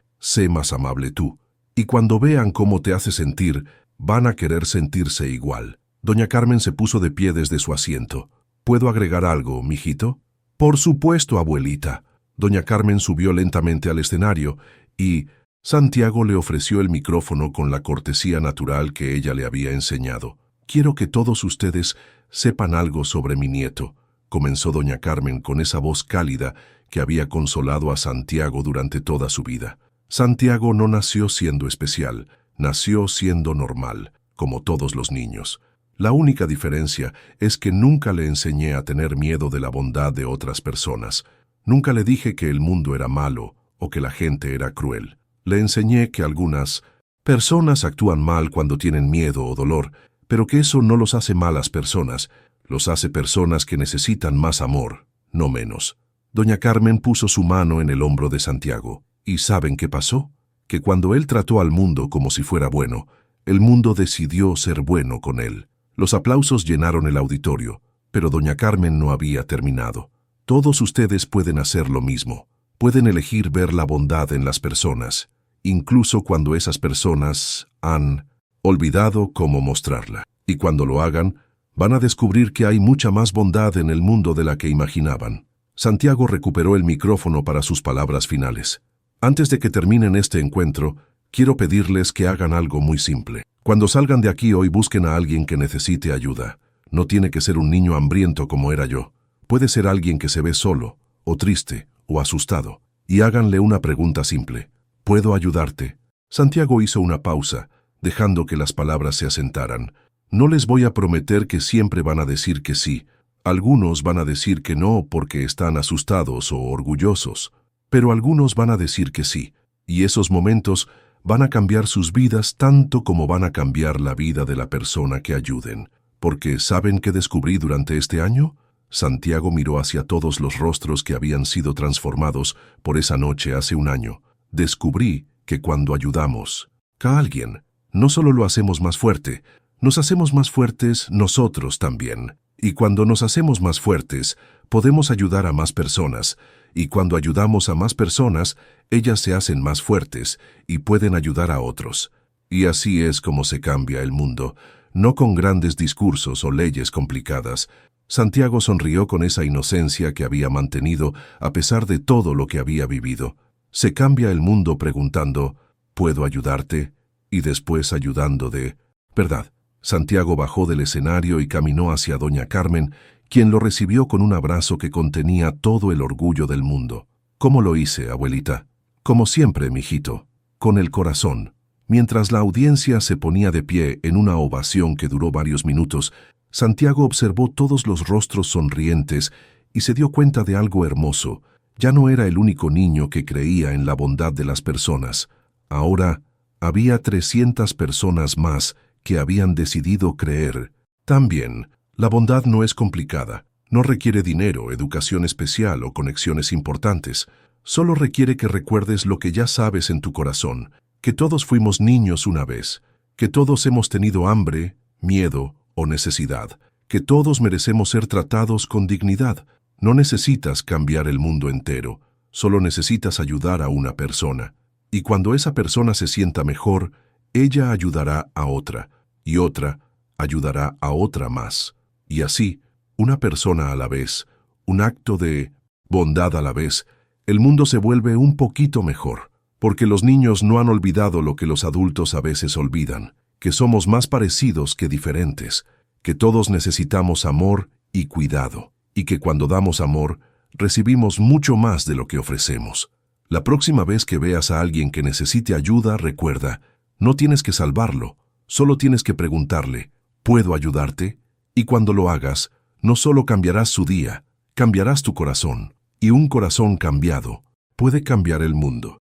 tú. Y cuando vean cómo te hace sentir, van a querer sentirse igual. Doña Carmen se puso de pie desde su asiento. ¿Puedo agregar algo, mijito? Por supuesto, abuelita. Doña Carmen subió lentamente al escenario y Santiago le ofreció el micrófono con la cortesía natural que ella le había enseñado. Quiero que todos ustedes sepan algo sobre mi nieto, comenzó doña Carmen con esa voz cálida que había consolado a Santiago durante toda su vida. Santiago no nació siendo especial, nació siendo normal, como todos los niños. La única diferencia es que nunca le enseñé a tener miedo de la bondad de otras personas. Nunca le dije que el mundo era malo o que la gente era cruel. Le enseñé que algunas personas actúan mal cuando tienen miedo o dolor, pero que eso no los hace malas personas, los hace personas que necesitan más amor, no menos. Doña Carmen puso su mano en el hombro de Santiago. ¿Y saben qué pasó? Que cuando él trató al mundo como si fuera bueno, el mundo decidió ser bueno con él. Los aplausos llenaron el auditorio, pero doña Carmen no había terminado. Todos ustedes pueden hacer lo mismo. Pueden elegir ver la bondad en las personas, incluso cuando esas personas han olvidado cómo mostrarla. Y cuando lo hagan, van a descubrir que hay mucha más bondad en el mundo de la que imaginaban. Santiago recuperó el micrófono para sus palabras finales. Antes de que terminen este encuentro, quiero pedirles que hagan algo muy simple. Cuando salgan de aquí hoy busquen a alguien que necesite ayuda. No tiene que ser un niño hambriento como era yo. Puede ser alguien que se ve solo, o triste, o asustado. Y háganle una pregunta simple. ¿Puedo ayudarte? Santiago hizo una pausa, dejando que las palabras se asentaran. No les voy a prometer que siempre van a decir que sí. Algunos van a decir que no porque están asustados o orgullosos. Pero algunos van a decir que sí, y esos momentos van a cambiar sus vidas tanto como van a cambiar la vida de la persona que ayuden. Porque ¿saben qué descubrí durante este año? Santiago miró hacia todos los rostros que habían sido transformados por esa noche hace un año. Descubrí que cuando ayudamos a alguien, no solo lo hacemos más fuerte, nos hacemos más fuertes nosotros también. Y cuando nos hacemos más fuertes, podemos ayudar a más personas. Y cuando ayudamos a más personas, ellas se hacen más fuertes y pueden ayudar a otros. Y así es como se cambia el mundo, no con grandes discursos o leyes complicadas. Santiago sonrió con esa inocencia que había mantenido a pesar de todo lo que había vivido. Se cambia el mundo preguntando, ¿puedo ayudarte? Y después ayudando de verdad. Santiago bajó del escenario y caminó hacia doña Carmen, quien lo recibió con un abrazo que contenía todo el orgullo del mundo. ¿Cómo lo hice, abuelita? Como siempre, mijito, con el corazón. Mientras la audiencia se ponía de pie en una ovación que duró varios minutos, Santiago observó todos los rostros sonrientes y se dio cuenta de algo hermoso. Ya no era el único niño que creía en la bondad de las personas. Ahora había 300 personas más que habían decidido creer. También, la bondad no es complicada. No requiere dinero, educación especial o conexiones importantes. Solo requiere que recuerdes lo que ya sabes en tu corazón, que todos fuimos niños una vez, que todos hemos tenido hambre, miedo o necesidad, que todos merecemos ser tratados con dignidad. No necesitas cambiar el mundo entero, solo necesitas ayudar a una persona. Y cuando esa persona se sienta mejor, ella ayudará a otra, y otra ayudará a otra más. Y así, una persona a la vez, un acto de bondad a la vez, el mundo se vuelve un poquito mejor, porque los niños no han olvidado lo que los adultos a veces olvidan, que somos más parecidos que diferentes, que todos necesitamos amor y cuidado, y que cuando damos amor, recibimos mucho más de lo que ofrecemos. La próxima vez que veas a alguien que necesite ayuda, recuerda, no tienes que salvarlo, solo tienes que preguntarle, ¿puedo ayudarte? Y cuando lo hagas, no solo cambiarás su día, cambiarás tu corazón, y un corazón cambiado puede cambiar el mundo.